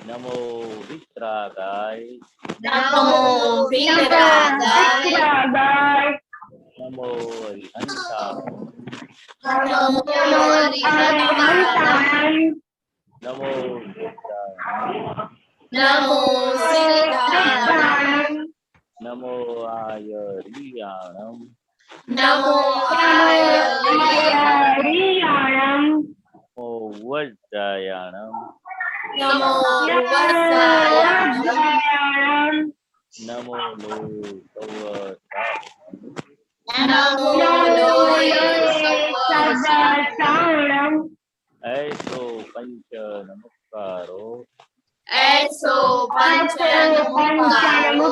नमो वित्रागाय नमो वित्रागाय नमो अरिहंताय नमो अरिहंताय नमो सिद्धाय नमो सिद्धाय नमो आयरियाणम नमो आयरियाणम नमो वज्रायाणम नमो वज्रायाणम नमो लोकवतारणम नमो लोकवतारणम ऐसो पंच नमस्कारो ऐसो पंच नमस्कारो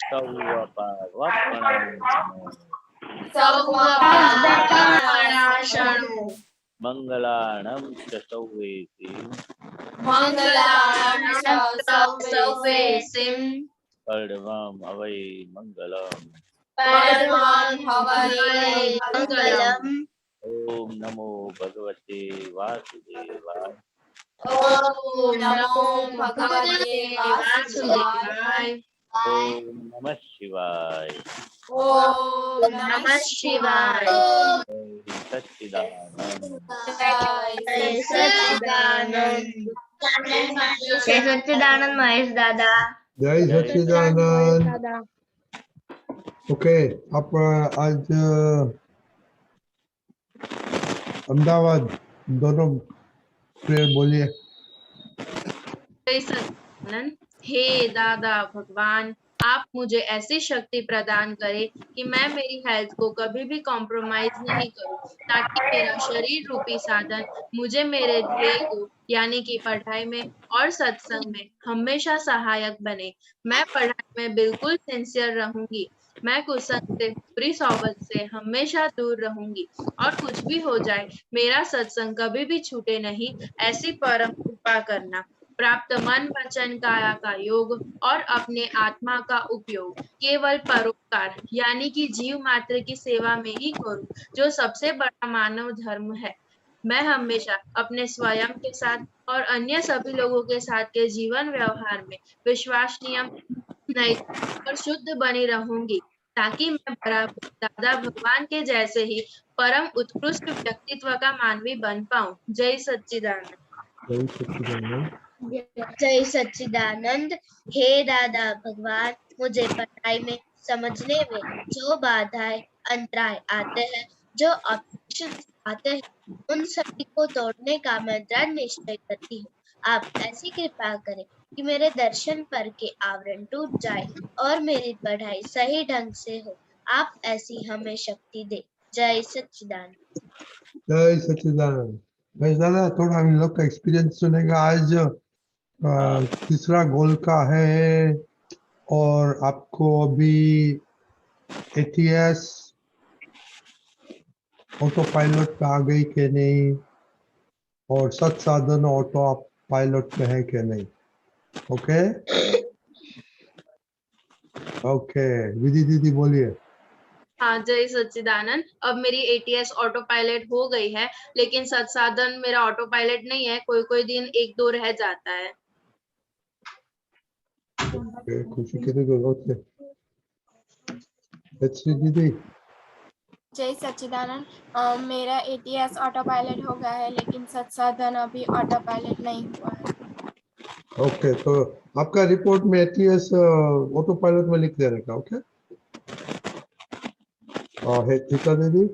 सौवपावपणाशनो सौवपावपणाशनो मंगलाणं च सौवेति मंगलाणं च सौवेसिं सर्वम् अवै मंगलम् परमं हवये मंगलम् ओम नमो भगवते वासुदेवाय ओम नमो भगवते वासुदेवाय ओम नमः शिवाय ओम नमः शिवाय जय सच्चिदानंद जय सच्चिदानंद जय सच्चिदानंद महेश दादा। जय सच्चिदानंद। ओके, आप आज अहमदाबाद दोनों प्रेयर बोलिए। जय सच्चिदानंद। हे दादा भगवान, आप मुझे ऐसी शक्ति प्रदान करें कि मैं मेरी हेल्थ को कभी भी कॉम्प्रोमाइज नहीं करूं, ताकि मेरा शरीर रूपी साधन मुझे मेरे ध्येय को यानी कि पढ़ाई में और सत्संग में हमेशा सहायक बने। मैं पढ़ाई में बिल्कुल सिंसियर रहूंगी। मैं कुसंग से बुरी सोबत से हमेशा दूर रहूंगी, और कुछ भी हो जाए मेरा सत्संग कभी भी छूटे नहीं, ऐसी परम कृपा करना। प्राप्त मन वचन काया का योग और अपने आत्मा का उपयोग केवल परोपकार यानी कि जीव मात्र की सेवा में ही करूं, जो सबसे बड़ा मानव धर्म है। मैं हमेशा अपने स्वयं के साथ और अन्य सभी लोगों के साथ के जीवन व्यवहार में विश्वसनीय, नैतिक और शुद्ध बनी रहूंगी, ताकि मैं बराबर दादा भगवान के जैसे ही परम उत्कृष्ट व्यक्तित्व का मानवी बन पाऊं। जय सच्चिदानंद। जय सच्चिदानंद। जय सच्चिदानंद। हे दादा भगवान, मुझे पढ़ाई में समझने में जो बाधाएं अंतराय आते हैं, जो ऑब्जेक्शंस आते हैं, उन सभी को तोड़ने का मैं दृढ़ निश्चय करती हूँ। आप ऐसी कृपा करें कि मेरे दर्शन पर के आवरण टूट जाए और मेरी पढ़ाई सही ढंग से हो। आप ऐसी हमें शक्ति दे। जय सच्चिदानंद। जय सच्चिदानंद। भाई दादा थोड़ा हम लोग का एक्सपीरियंस सुनेगा। आज तीसरा गोल का है और आपको अभी एटीएस ऑटो पायलट पे आ गई के नहीं, और सत साधन ऑटो पायलट पे है के नहीं। ओके ओके, विधि दीदी बोलिए। हाँ, जय सच्चिदानंद। अब मेरी एटीएस ऑटो पायलट हो गई है, लेकिन सत्साधन मेरा ऑटो पायलट नहीं है। कोई कोई दिन 1-2 रह जाता है। ओके, खुशी के लिए अच्छी दीदी। जय सच्चिदानंद। मेरा एटीएस ऑटो पायलट हो गया है, लेकिन सत्साधन अभी ऑटो पायलट नहीं हुआ है। ओके, तो आपका रिपोर्ट में एटीएस ऑटो पायलट में लिख देने का। ओके, है टीका दीदी।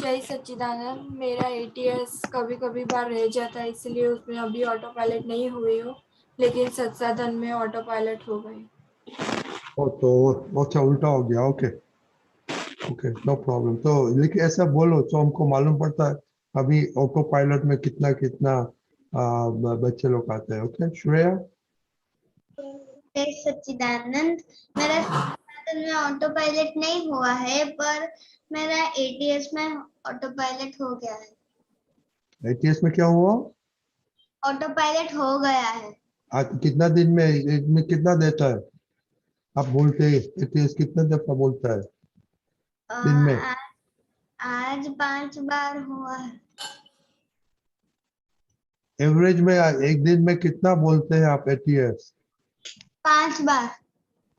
जय सच्चिदानंद। मेरा एटीएस कभी कभी बार रह जाता है, इसलिए उसमें अभी ऑटो पायलट नहीं हुई हो, लेकिन सत्साधन में ऑटो पायलट हो गई। ओ तो अच्छा, उल्टा हो गया। Okay okay, no problem. तो लेकिन ऐसा बोलो तो हमको मालूम पड़ता है अभी ऑटो पायलट में कितना कितना बच्चे लोग आते हैं। ओके श्रेया। जय सच्चिदानंद। मेरा सत्साधन में ऑटो पायलट नहीं हुआ है, पर मेरा एटीएस में ऑटो पायलट हो गया है। एटीएस में क्या हुआ? ऑटो पायलट हो गया है। आज कितना दिन में, एक में कितना देता है? आप बोलते हैं एटीएस कितना दफा बोलता है दिन में? आज 5 बार हुआ है। एवरेज में एक दिन में कितना बोलते हैं आप एटीएस? 5 बार।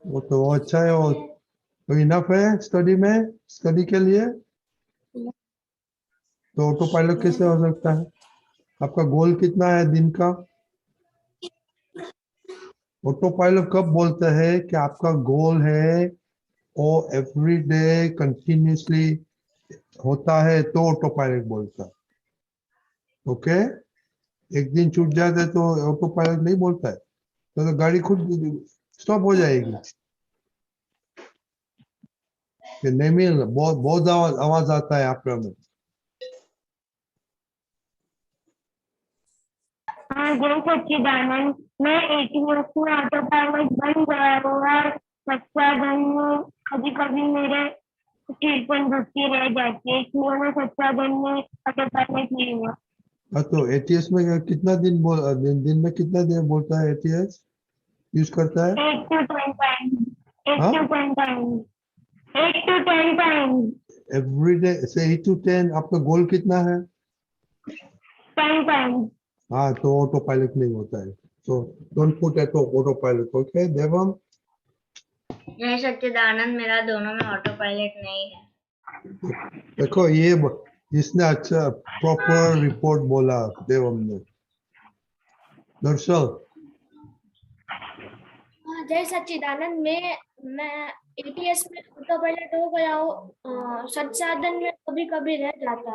वो तो अच्छा है, और तो इनफ है स्टडी के लिए। तो ऑटो पायलट कैसे हो सकता है? आपका गोल कितना है दिन का? ऑटो पायलट कब बोलते हैं कि आपका गोल है और एवरी डे कंटिन्यूसली होता है, तो ऑटो पायलट बोलता है। ओके, एक दिन छूट जाता है तो ऑटो पायलट नहीं बोलता है, तो गाड़ी खुद स्टॉप हो जाएगी। कि नहीं मिल, बहुत बहुत आवाज आता है आपका में। हाँ जय सच्चिदानंद, मैं एटीएस में ऑटो पायलट बन गया हूँ और सच्चाधन में कभी कभी मेरे कीर्तन भक्ति रह जाती है, इसलिए मैं सच्चाधन में ऑटो पायलट नहीं हुआ। हाँ, तो एटीएस में कितना दिन में कितना देर बोलता है एटीएस यूज करता है? 8 to 10 times, 8 हाँ, to 10 times, 8 to 10 times, every day से 8 to 10। आपका गोल कितना है? 10 times। हाँ, तो ऑटो पायलट नहीं होता है, तो don't put at autopilot. Okay Devam? जय सच्चिदानंद, मेरा दोनों में ऑटो पायलट नहीं है। देखो ये इसने अच्छा प्रॉपर रिपोर्ट बोला देवम ने। दर्शल? जय सच्चिदानंद, मैं एटीएस में ऑटो पायलट हो गया हूँ, संसाधन में कभी कभी रह जाता।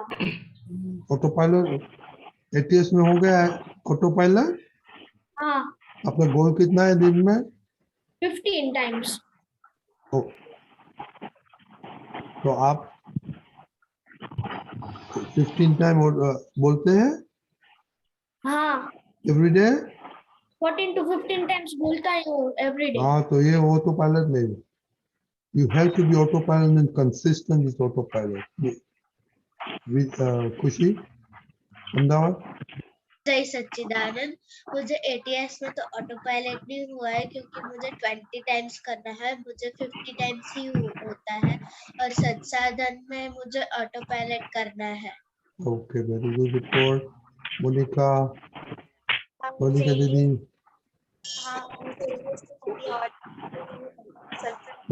ऑटो पायलट एटीएस में हो गया है ऑटो पायलट। हाँ, आपका गोल कितना है दिन में? 15 टाइम्स। ओ, तो आप 15 टाइम बोलते हैं हाँ, एवरी डे? 14 to 15 टाइम्स बोलता हूँ एवरी डे। हाँ, तो ये ऑटो पायलट नहीं। You have to be autopilot and consistent with autopilot. With खुशी अहमदाबाद? जय सच्चिदानंद, मुझे एटीएस में तो ऑटो पायलट नहीं हुआ है क्योंकि मुझे 20 टाइम्स करना है, मुझे 50 टाइम्स ही होता है, और संसाधन में मुझे ऑटो पायलट करना है। Okay, very good report. Monika, Monika दीदी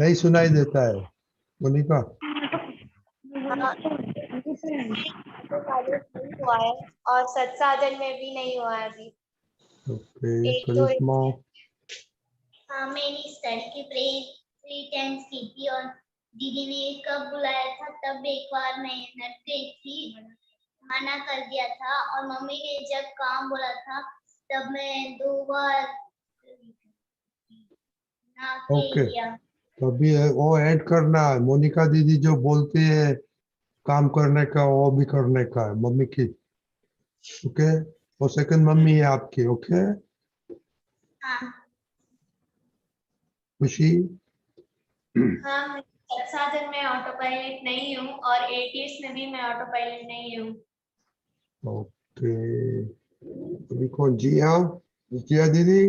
नहीं सुनाई देता है। मोनिका? पायलट नहीं हुआ है और संसाधन में भी नहीं हुआ है अभी। ओके, करिश्मा? मैंने स्टडी की प्रेयर 3 टाइम्स की थी, और दीदी ने कब बुलाया था तब एक बार मैं नट गई थी, मना कर दिया था, और मम्मी ने जब काम बोला था तब मैं 2 बार ना ओके, किया। तो अभी वो ऐड करना है, मोनिका दीदी जो बोलती है काम करने का वो भी करने का है, मम्मी की। ओके, और सेकंड मम्मी है आपकी। ओके हाँ, खुशी? हाँ, मैं संसाधन में ऑटो पायलट नहीं हूँ और एटीएस में भी मैं ऑटो पायलट नहीं हूँ। ओके, अभी कौन? जिया? जिया दीदी?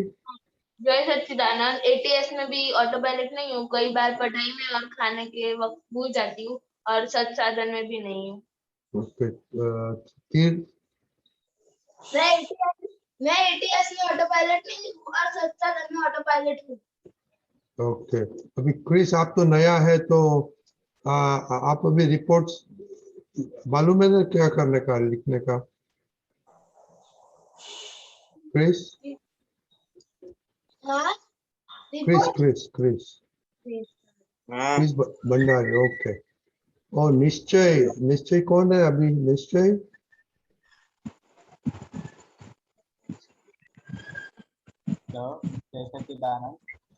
जय सच्चिदानंद, एटीएस में भी ऑटो पायलट नहीं हूँ, कई बार पढ़ाई में और खाने के वक्त भूल जाती हूँ, और संसाधन में भी नहीं हूँ। ओके, तीर? मैं एटीएस में ऑटो पायलट नहीं हूँ और संसाधन में ऑटो पायलट हूँ। ओके, अभी क्रिस आप तो नया है, तो आप अभी रिपोर्ट्स मालूम है ना क्या करने का, लिखने का? क्रिस? हाँ, Chris Chris Chris Chris Bhandari. Okay, और निश्चय? निश्चय कौन है अभी? निश्चय?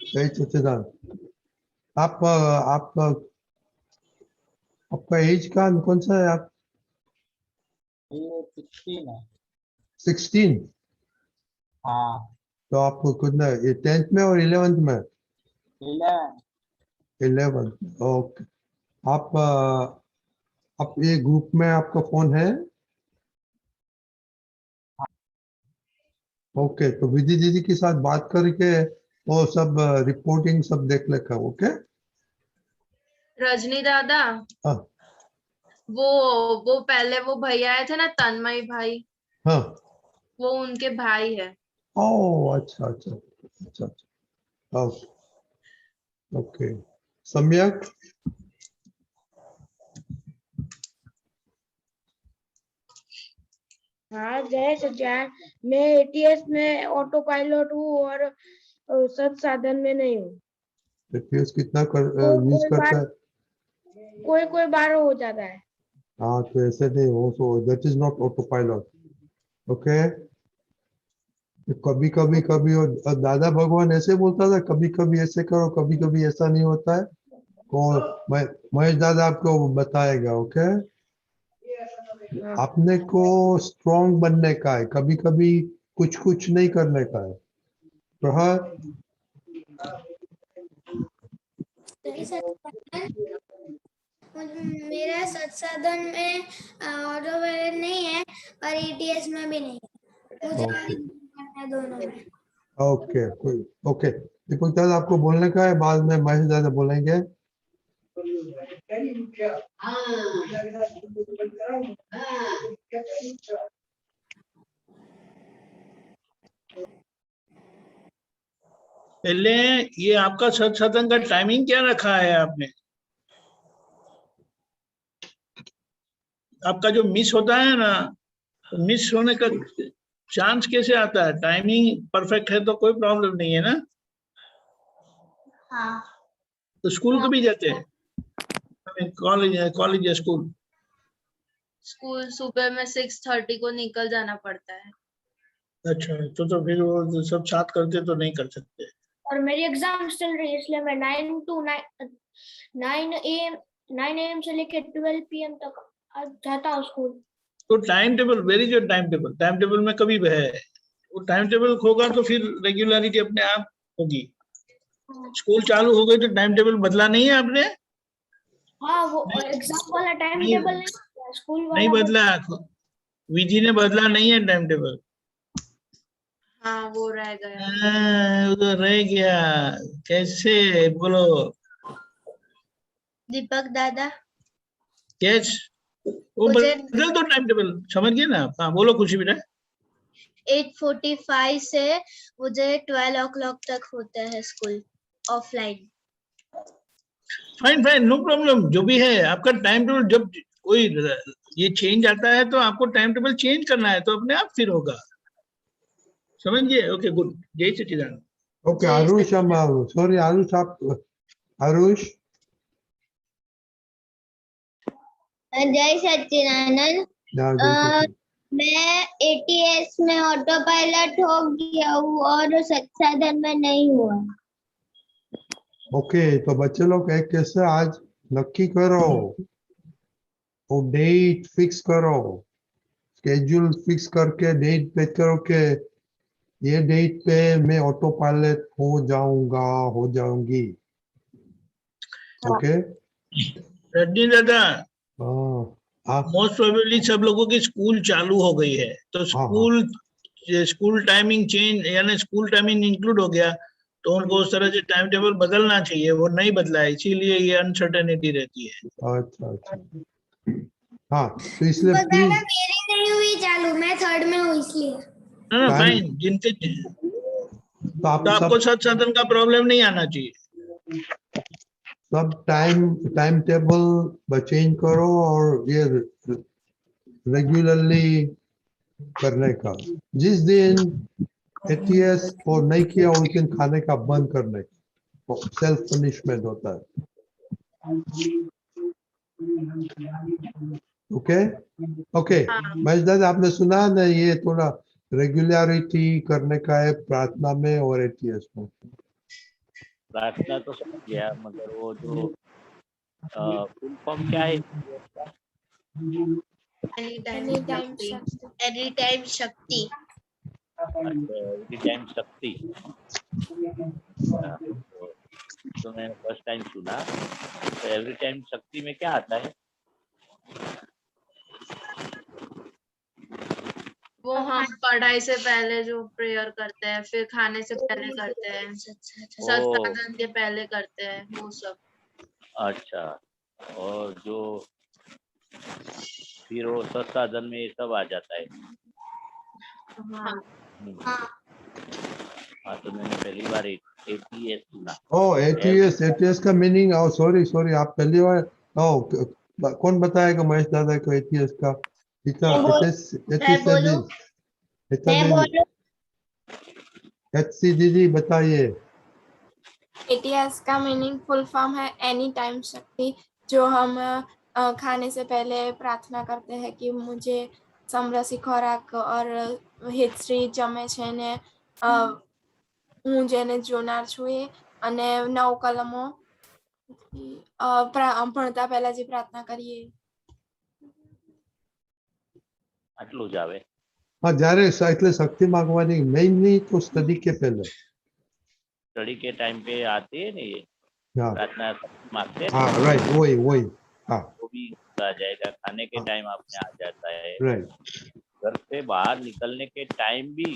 जय सच्चिदानंद। आप आपका एज का कौन सा है? आप 16? हाँ, तो आप कितना 10th में और 11th में? 11th। ओके, आप ये ग्रुप में आपका फोन है? ओके, तो विधि दीदी के साथ बात करके वो सब रिपोर्टिंग सब देख लेगा। ओके रजनी दादा, हाँ वो पहले वो भैया आए थे ना, तन्मय भाई, हाँ वो उनके भाई है। ओह अच्छा अच्छा अच्छा अच्छा ओके सम्यक। हाँ जय सच्चिदानंद, मैं एटीएस में ऑटो पायलट हूँ और सब साधन में नहीं हूँ। एटीएस कितना यूज कोई करता बार है? कोई बार हो जाता है। हाँ तो ऐसे नहीं हो, so that is not auto pilot. Okay कभी कभी कभी और दादा भगवान ऐसे बोलता था कभी कभी ऐसे करो कभी कभी ऐसा नहीं होता है। और महेश दादा आपको बताएगा। ओके अपने को स्ट्रांग बनने का है, कभी कभी कुछ कुछ नहीं करने का है। प्रहर मेरा संसाधन में ऑटो पायलट नहीं है और एटीएस में भी नहीं है, मुझे ओके करना है दोनों में। ओके कोई ओके दीपक दादा आपको बोलने का है, बाद में महेश दादा बोलेंगे। पहले ये आपका सत्संग का टाइमिंग क्या रखा है आपने? आपका जो मिस होता है ना, मिस होने का चांस कैसे आता है? टाइमिंग परफेक्ट है तो कोई प्रॉब्लम नहीं है ना। हाँ तो स्कूल कभी जाते हैं? कॉलेज या स्कूल? स्कूल सुबह में 6:30 को निकल जाना पड़ता है। अच्छा तो फिर वो सब साथ करते तो नहीं कर सकते। और मेरी एग्जाम चल रही है इसलिए मैं 9 AM से लेकर 12 PM तक जाता हूँ स्कूल। तो time table, where is your time table? Time table में कभी है वो टाइम टेबल होगा तो फिर रेगुलरिटी अपने आप होगी। स्कूल चालू हो गई तो टाइम टेबल बदला नहीं है आपने? हाँ वो एग्जाम वाला टाइम नहीं, टेबल नहीं, स्कूल नहीं वाला बदला, विधि ने बदला नहीं है टाइम टेबल। हाँ वो रह गया। वो तो रह गया। कैसे बोलो? दीपक दादा कैच वो मुझे बदल दो टाइम टेबल, समझ गए ना? हाँ बोलो खुशी बेटा। 8:45 से मुझे 12 o'clock तक होता है school offline. Fine fine no problem, जो भी है आपका टाइम टेबल। जब कोई ये चेंज आता है तो आपको टाइम टेबल चेंज करना है तो अपने आप फिर होगा, समझ गए? Okay good. जय सच्चिदानंद। ओके आरुष हम सॉरी आरुष आप आरुष जय सच्चिदानंद। मैं एटीएस में ऑटो पायलट हो गया हूँ और संसाधन में नहीं हुआ। ओके तो बच्चे लोग एक कैसे आज नक्की करो, वो डेट फिक्स करो, स्केड्यूल फिक्स करके डेट पे करो के ये डेट पे मैं ऑटो पायलट हो जाऊंगा हो जाऊंगी। ओके रजनी दादा, हाँ मोस्ट प्रोबेबली सब लोगों की स्कूल चालू हो गई है तो स्कूल टाइमिंग चेंज यानी स्कूल टाइमिंग इंक्लूड हो गया तो उनको उस तरह से टाइम टेबल बदलना चाहिए, वो नहीं बदला है, इसीलिए ये अनसर्टेनिटी रहती है। अच्छा अच्छा हाँ तो इसलिए प्लीज मेरी नहीं हुई चालू, मैं 3rd में हूँ इसलिए। ना फाइन, जिनके तो आप तो आपको साधन का प्रॉब्लम नहीं आना चाहिए। सब टाइम टेबल चेंज करो और ये रेगुलरली करने का। जिस दिन एटीएस और नहीं किया उस दिन खाने का बंद करने का, सेल्फ पनिशमेंट होता है। ओके ओके महेश दादा आपने सुना ना, ये थोड़ा रेगुलरिटी करने का है प्रार्थना में और एटीएस में। प्रार्थना तो समझ गया, मगर वो जो फुल फॉर्म क्या है? एनी टाइम शक्ति। एवरी टाइम शक्ति। तो मैंने फर्स्ट टाइम सुना। तो एवरी टाइम शक्ति में क्या आता है? वो हम पढ़ाई से पहले जो प्रेयर करते हैं, फिर खाने से पहले करते हैं, सत्साधन के पहले करते हैं, वो सब। अच्छा, और जो फिर वो सत्साधन में ये सब आ जाता है। हाँ हम्म, हाँ हाँ तो मैंने पहली बार ATS सुना। ओ एटीएस का मीनिंग, ओ सॉरी सॉरी, आप पहली बार, ओ कौन बताएगा महेश दादा को एटीएस का? मैं बोलूं? मैं बोलूं? एचसी दीदी बताइए। एटीएस का मीनिंग फुल फॉर्म है एनी टाइम शक्ति, जो हम खाने से पहले प्रार्थना करते हैं कि मुझे समरसी खुराक और हितश्री જમે છે ને હું જેને જોનાર છું એ, અને 9 કલમો ભણતા પહેલા જે પ્રાર્થના કરીએ. આટલું જ આવે। हाँ જ્યારે એટલે શક્તિ માંગવાની નહીં તો સ્ટડી के पहले। स्टडी के टाइम पे आते हैं ना ये हाँ प्रार्थना मांगते हैं ना, हाँ राइट, वही वही, हाँ वो भी आ जाएगा। खाने के हाँ। टाइम आपने आ जाता है, राइट घर से बाहर निकलने के टाइम भी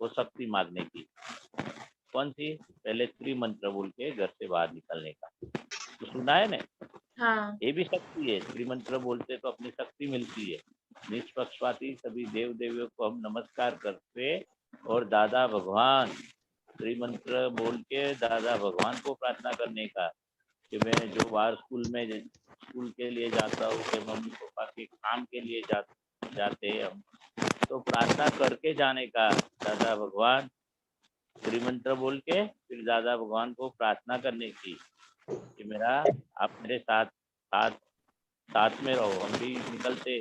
वो शक्ति मांगने की। कौन सी? पहले त्रिमंत्र बोल के घर से बाहर निकलने का, तो सुना है ना? हाँ ये भी शक्ति है। त्रिमंत्र बोलते तो अपनी शक्ति मिलती है। निष्पक्षपाती सभी देव देवियों को हम नमस्कार करते और दादा भगवान त्रिमंत्र बोल के दादा भगवान को प्रार्थना करने का कि मैं जो बाहर स्कूल के लिए जाता हूँ, कि मम्मी पापा के काम के लिए जाते हैं हम, तो प्रार्थना करके जाने का। दादा भगवान त्रिमंत्र बोल के फिर दादा भगवान को प्रार्थना करने की कि मेरा आप मेरे साथ में रहो। हम भी निकलते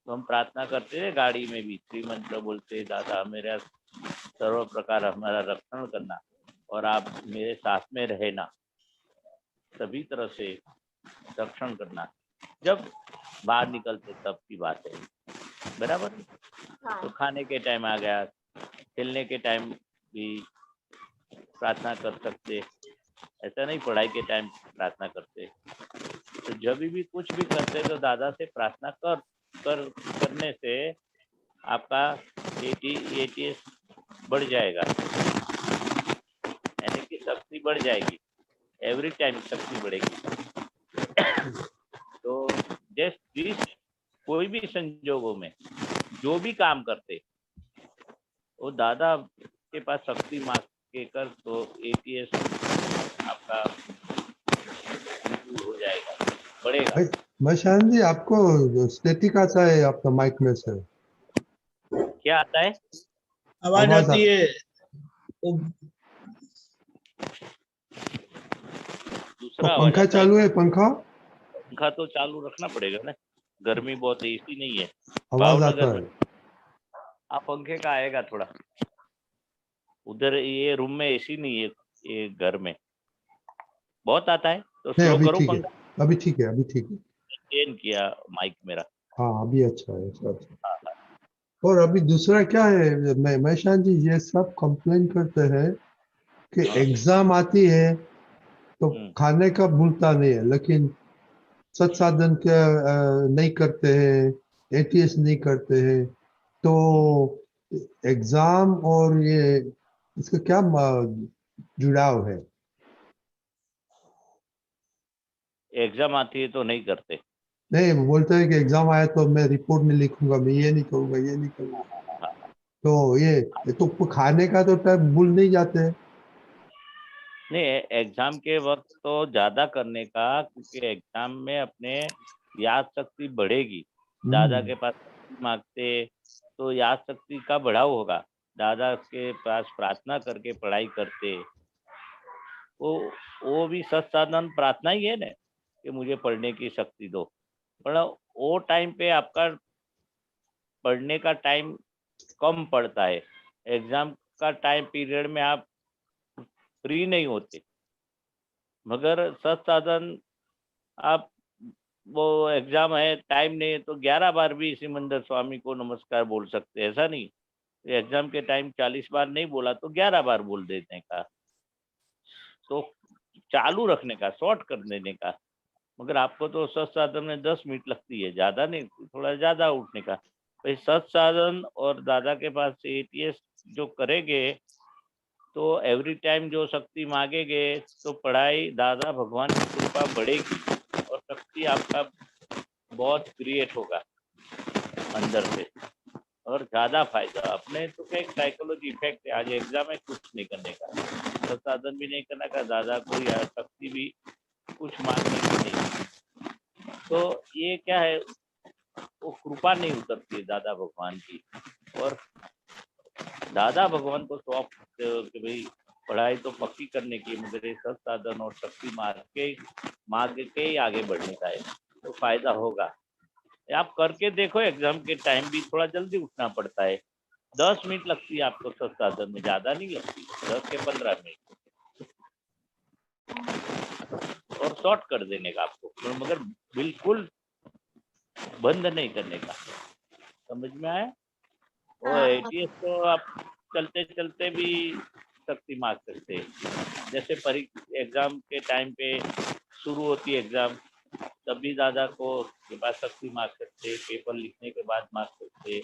तो हम प्रार्थना करते थे गाड़ी में भी, त्रिमंत्र बोलते दादा मेरा सर्व प्रकार हमारा रक्षण करना और आप मेरे साथ में रहना, सभी तरह से रक्षण करना। जब बाहर निकलते तब की बात है, बराबर। तो खाने के टाइम आ गया, खेलने के टाइम भी प्रार्थना कर सकते, ऐसा नहीं पढ़ाई के टाइम प्रार्थना करते। तो जब भी कुछ भी करते तो दादा से प्रार्थना करने से आपका ATS बढ़ जाएगा, यानी कि शक्ति बढ़ जाएगी। एवरी टाइम शक्ति बढ़ेगी। तो जिस कोई भी संजोगों में जो भी काम करते वो दादा के पास शक्ति मांग के कर, तो ATS आपका हो जाएगा, बढ़ेगा। मशान जी, आपको स्टैटिक आता है आपका माइक में से? क्या आता है? आवाज आती है। दूसरा पंखा चालू है? पंखा तो चालू रखना पड़ेगा ना, गर्मी बहुत है, AC नहीं है आवाज भावनगर आता में। है। आप पंखे का आएगा थोड़ा, उधर ये रूम में AC नहीं है, ये घर में बहुत आता है। तो नहीं स्लो अभी करो ठीक है, पंखा। अभी ठीक है, अभी ठीक है। चेंज किया माइक मेरा। हाँ अभी अच्छा है, अच्छा। हाँ, हाँ। और अभी दूसरा क्या है, महेशान जी ये सब कंप्लेन करते हैं कि हाँ। एग्जाम आती है तो हम्म। खाने का भूलता नहीं है, लेकिन सत्साधन के नहीं करते हैं, ATS नहीं करते हैं। तो एग्जाम और ये इसका क्या जुड़ाव है? एग्जाम आती है तो नहीं करते। नहीं, वो बोलते हैं कि एग्जाम आया तो मैं रिपोर्ट नहीं लिखूंगा, मैं ये नहीं करूंगा, ये नहीं करूंगा। हाँ। तो ये तो खाने का तो टाइम भूल नहीं जाते हैं। नहीं, एग्जाम के वक्त तो ज्यादा करने का, क्योंकि एग्जाम में अपने याद शक्ति बढ़ेगी। दादा के पास मांगते तो याद शक्ति का बढ़ाव होगा। दादा के पास प्रार्थना करके पढ़ाई करते, वो भी सत्साधन प्रार्थना ही है ना कि मुझे पढ़ने की शक्ति दो। पर वो टाइम पे आपका पढ़ने का टाइम कम पड़ता है। एग्जाम का टाइम पीरियड में आप फ्री नहीं होते, मगर सत्साधन आप वो एग्जाम है, टाइम नहीं है तो 11 बार भी सिमंदर स्वामी को नमस्कार बोल सकते हैं। ऐसा नहीं एग्जाम के टाइम 40 बार नहीं बोला तो 11 बार बोल देने का, तो चालू रखने का, शॉर्ट कर देने का। मगर आपको तो सत्साधन में 10 मिनट लगती है, ज्यादा नहीं, थोड़ा ज्यादा उठने का। भाई सत्साधन और दादा के पास से ATS जो करेंगे तो एवरी टाइम जो शक्ति मांगेंगे तो पढ़ाई दादा भगवान की कृपा बढ़ेगी और शक्ति आपका बहुत क्रिएट होगा अंदर से। और ज्यादा फायदा। अपने तो क्या साइकोलॉजी इफेक्ट है, आज एग्जाम है कुछ नहीं करने का, संसाधन भी नहीं करने का, दादा कोई शक्ति भी कुछ मांगने की नहीं। तो ये क्या है, वो कृपा नहीं उतरती है दादा भगवान की। और दादा भगवान को सौंप सकते हो कि भाई पढ़ाई तो पक्की करने की, मगर ये संसाधन और शक्ति मार्ग के ही आगे बढ़ने का है, तो फायदा होगा। आप करके देखो, एग्जाम के टाइम भी थोड़ा जल्दी उठना पड़ता है, 10 मिनट लगती है आपको संसाधन में, ज्यादा नहीं लगती, 10 से 15 मिनट, और शॉर्ट कर देने का आपको, मगर बिल्कुल बंद नहीं करने का। समझ में आया? वो एटीएस तो आप चलते चलते भी शक्ति मांग सकते हैं। जैसे परीक्षा एग्जाम के टाइम पे शुरू होती है एग्जाम, तब भी दादा को के पास शक्ति मांग सकते, पेपर लिखने के बाद मांग सकते,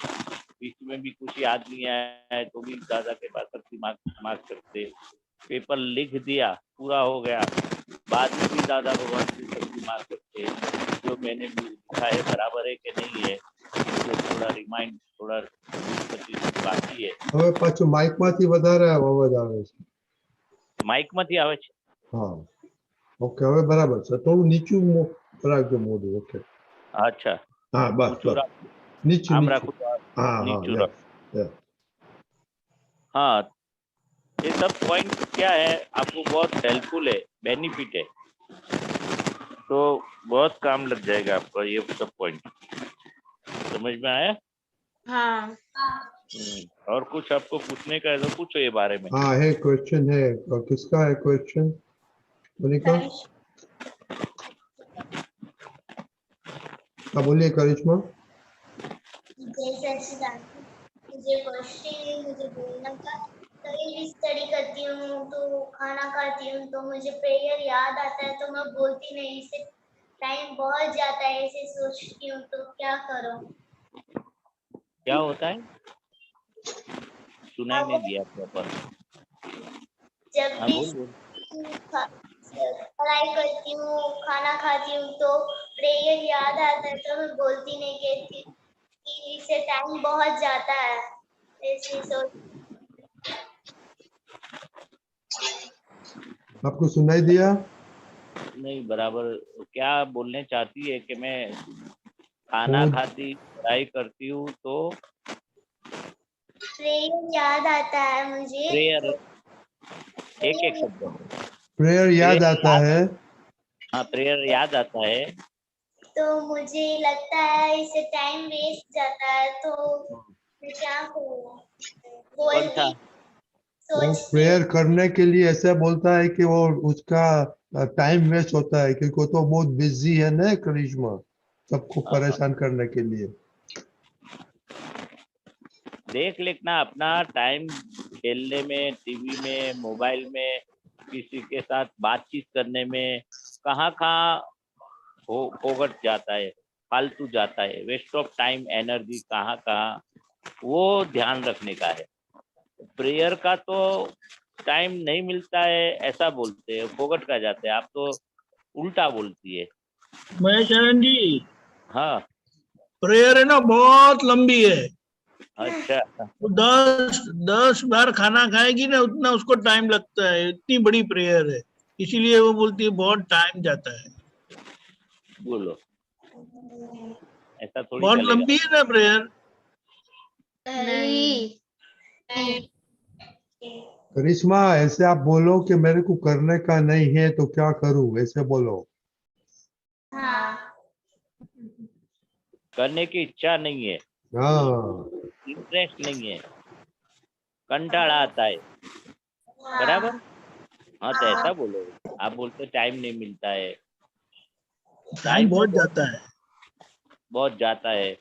बीच में भी कुछ याद नहीं आया है तो भी दादा के पास शक्ति मांग सकते, पेपर लिख दिया पूरा हो गया बाद में भी दादा भगवान की शक्ति मांग सकते, जो मैंने भी लिखा है बराबर है कि नहीं है, तो थोड़ा रिमाइंड, थोड़ा 20-25 बाकी है। હવે પાછું માઇક માંથી વધારે અવાજ આવે છે. માઇક માંથી આવે છે? હા, ઓકે, હવે બરાબર છે. થોડું નીચું રાખજો મોઢું. ઓકે, अच्छा, હા, બસ ऊंचू બસ. रख, નીચું आम નીચું. रखू तो હા હા, नीचू yes, रख। yes. हाँ, ये सब पॉइंट क्या है, आपको बहुत हेल्पफुल है, बेनिफिट है, तो बहुत काम लग जाएगा आपका ये सब पॉइंट। समझ में आया? हाँ। और कुछ आपको पूछने का है तो पूछो ये बारे में। हाँ है, क्वेश्चन है। और किसका है क्वेश्चन? मोनिका, हाँ बोलिए करिश्मा। जय सच्चिदानंद, मुझे क्वेश्चन, मुझे बोलना था। कभी भी स्टडी करती हूँ तो खाना खाती हूँ तो मुझे प्रेयर याद आता है तो मैं बोलती नहीं, इससे टाइम बहुत जाता है, ऐसे सोचती हूँ, तो क्या करूँ? क्या होता है? सुनाई नहीं दिया प्रॉपर। जब हाँ, भी बोल। पढ़ाई करती हूँ, खाना खाती हूँ तो प्रेयर याद आता है तो मैं बोलती नहीं, कहती कि इससे टाइम बहुत जाता है, ऐसे सोच। आपको सुनाई दिया? नहीं बराबर। क्या बोलने चाहती है कि मैं खाना खाती, पढ़ाई करती हूँ तो प्रेयर याद आता है मुझे। प्रेयर, तो एक शब्द, प्रेयर याद आता है। हाँ, प्रेयर याद आता है तो मुझे लगता है इससे टाइम वेस्ट जाता है, तो मैं क्या करूँ? बोलती, वो प्रेयर करने के लिए ऐसा बोलता है कि वो उसका टाइम वेस्ट होता है, क्योंकि वो तो बहुत बिजी है ना करिश्मा, सबको परेशान करने के लिए। देख लेना अपना टाइम खेलने में, टीवी में, मोबाइल में, किसी के साथ बातचीत करने में, कहाँ फोकट जाता है, फालतू जाता है, वेस्ट ऑफ टाइम, एनर्जी कहाँ, वो ध्यान रखने का है। प्रेयर का तो टाइम नहीं मिलता है ऐसा बोलते हैं, फोकट का जाता है, आप तो उल्टा बोलती है। महेश आनंद जी, हाँ, प्रेयर है ना बहुत लंबी है। अच्छा, तो 10 बार खाना खाएगी ना उतना उसको टाइम लगता है, इतनी बड़ी प्रेयर है, इसीलिए वो बोलती है बहुत टाइम जाता है। बोलो, ऐसा थोड़ी बहुत चलेगा। लंबी है ना प्रेयर। नहीं, करिश्मा ऐसे आप बोलो कि मेरे को करने का नहीं है तो क्या करूं, ऐसे बोलो। हाँ, करने की इच्छा नहीं है, हाँ, इंटरेस्ट नहीं है, कंटाला आता है, बराबर। हाँ, तो ऐसा बोलो। आप बोलते टाइम नहीं मिलता है, टाइम बहुत जाता है, बहुत जाता है,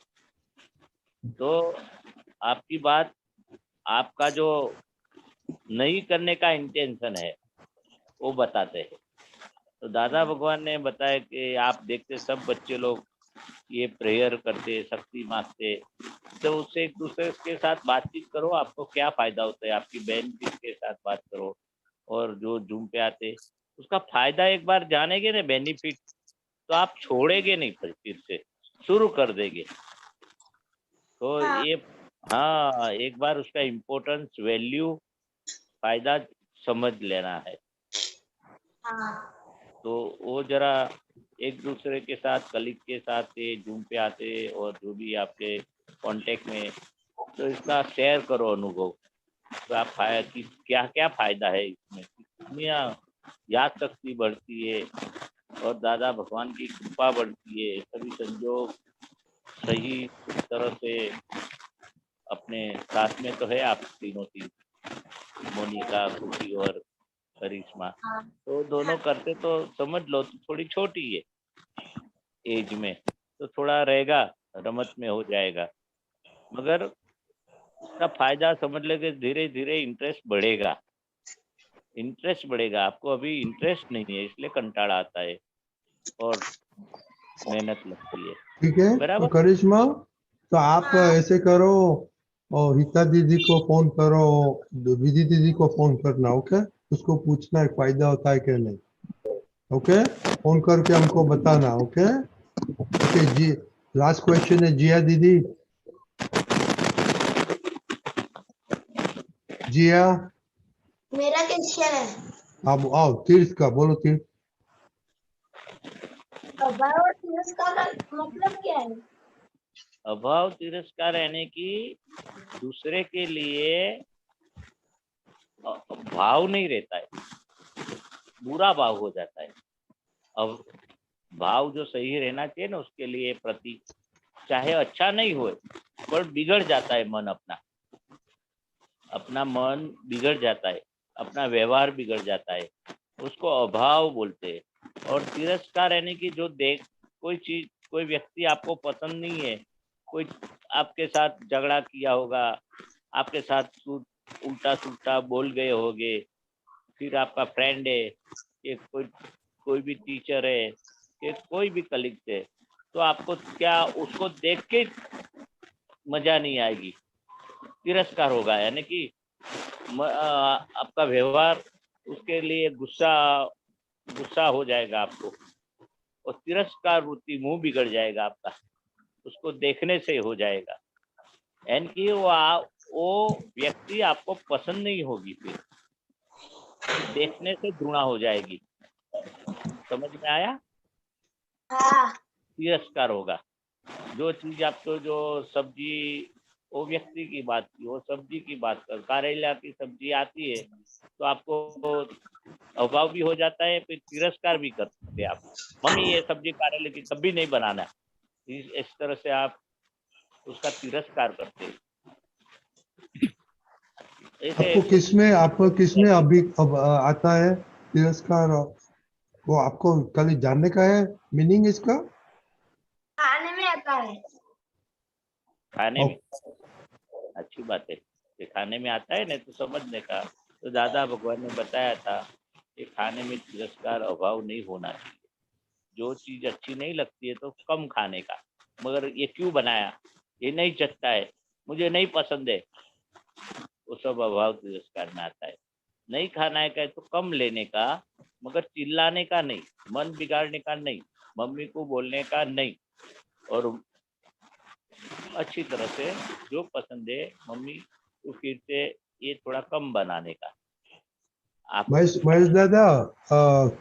तो आपकी बात, आपका जो नहीं करने का इंटेंशन है वो बताते हैं। तो दादा भगवान ने बताया कि आप देखते सब बच्चे लोग ये प्रेयर करते, शक्ति मांगते, तो उससे एक दूसरे के साथ बातचीत करो, आपको क्या फायदा होता है, आपकी बहन के साथ बात करो, और जो जूम पे आते उसका फायदा एक बार जानेंगे ना, बेनिफिट, तो आप छोड़ेंगे नहीं, फिर से शुरू कर देंगे। तो ये हाँ, एक बार उसका इम्पोर्टेंस, वैल्यू, फायदा समझ लेना है। हाँ तो वो जरा एक दूसरे के साथ, कलीग के साथ जूम पे आते और जो भी आपके कांटेक्ट में, तो इसका शेयर करो अनुभव। तो आप कि क्या क्या फायदा है इसमें, कितनी याद शक्ति बढ़ती है और दादा भगवान की कृपा बढ़ती है, सभी संजोग सही तरह से अपने साथ में तो है। आप तीनों तीन, मोनिका, खुशी और करिश्मा, तो दोनों करते तो समझ लो तो थोड़ी छोटी है एज में, तो थोड़ा रहेगा, रमत में हो जाएगा, मगर उसका फायदा समझ लेके धीरे धीरे इंटरेस्ट बढ़ेगा। इंटरेस्ट बढ़ेगा, आपको अभी इंटरेस्ट नहीं है इसलिए कंटाड़ा आता है और मेहनत लगती है। ठीक है। तो बराबर। करिश्मा, तो आप ऐसे करो और हिता दीदी को फोन करो, विधि दीदी को फोन करना, ओके? उसको पूछना है फायदा होता है कि नहीं, ओके? फोन करके हमको बताना, ओके? ओके जी। लास्ट क्वेश्चन है जिया दीदी। जिया, मेरा क्वेश्चन है, आप आओ। तीर्थ का बोलो। तीर्थ, अभाव और तिरस्कार का मतलब क्या है? अभाव तिरस्कार यानी कि दूसरे के लिए भाव नहीं रहता है, बुरा भाव हो जाता है। अब भाव जो सही रहना चाहिए ना उसके लिए प्रति, चाहे अच्छा नहीं हो पर बिगड़ जाता है मन, अपना मन बिगड़ जाता है, अपना व्यवहार बिगड़ जाता है, उसको अभाव बोलते हैं। और तिरस्कार यानी कि जो देख, कोई चीज, कोई व्यक्ति आपको पसंद नहीं है, कोई आपके साथ झगड़ा किया होगा, आपके साथ उल्टा सुल्टा बोल गए होगे, फिर आपका फ्रेंड है, ये कोई भी टीचर है, ये कोई भी कलीग है, तो आपको क्या उसको देख के मजा नहीं आएगी, तिरस्कार होगा। यानी कि आपका व्यवहार उसके लिए गुस्सा हो जाएगा आपको, और तिरस्कार वृत्ति, मुंह बिगड़ जाएगा आपका, उसको देखने से हो जाएगा। यानी कि वो व्यक्ति आपको पसंद नहीं होगी, फिर देखने से घृणा हो जाएगी। समझ में आया? हाँ। तिरस्कार होगा। जो चीज आपको, जो सब्जी, वो व्यक्ति की बात की, वो सब्जी की बात कर, करेला की सब्जी आती है तो आपको अभाव भी हो जाता है, फिर तिरस्कार भी करते हैं आप, मम्मी ये सब्जी करेले की कभी नहीं बनाना, इस तरह से आप उसका तिरस्कार करते हैं। आपको किसमें अभी अब आता है तिरस्कार? वो आपको कल जानने का है मीनिंग इसका? खाने में आता है। खाने में अच्छी बात है, ये खाने में आता है, नहीं तो समझने का। तो दादा भगवान ने बताया था कि खाने में तिरस्कार, अभाव नहीं होना चाहिए। जो चीज अच्छी नहीं लगती है तो कम खाने का, मगर ये क्यों बनाया, ये नहीं जचता है, मुझे नहीं पसंद है, वो सब अभाव तिरस्कार में आता है। नहीं खाना है तो कम लेने का, मगर चिल्लाने का नहीं, मन बिगाड़ने का नहीं, मम्मी को बोलने का नहीं, और अच्छी तरह से जो पसंद है मम्मी को फिर से ये थोड़ा कम बनाने का। आप महेश दादा,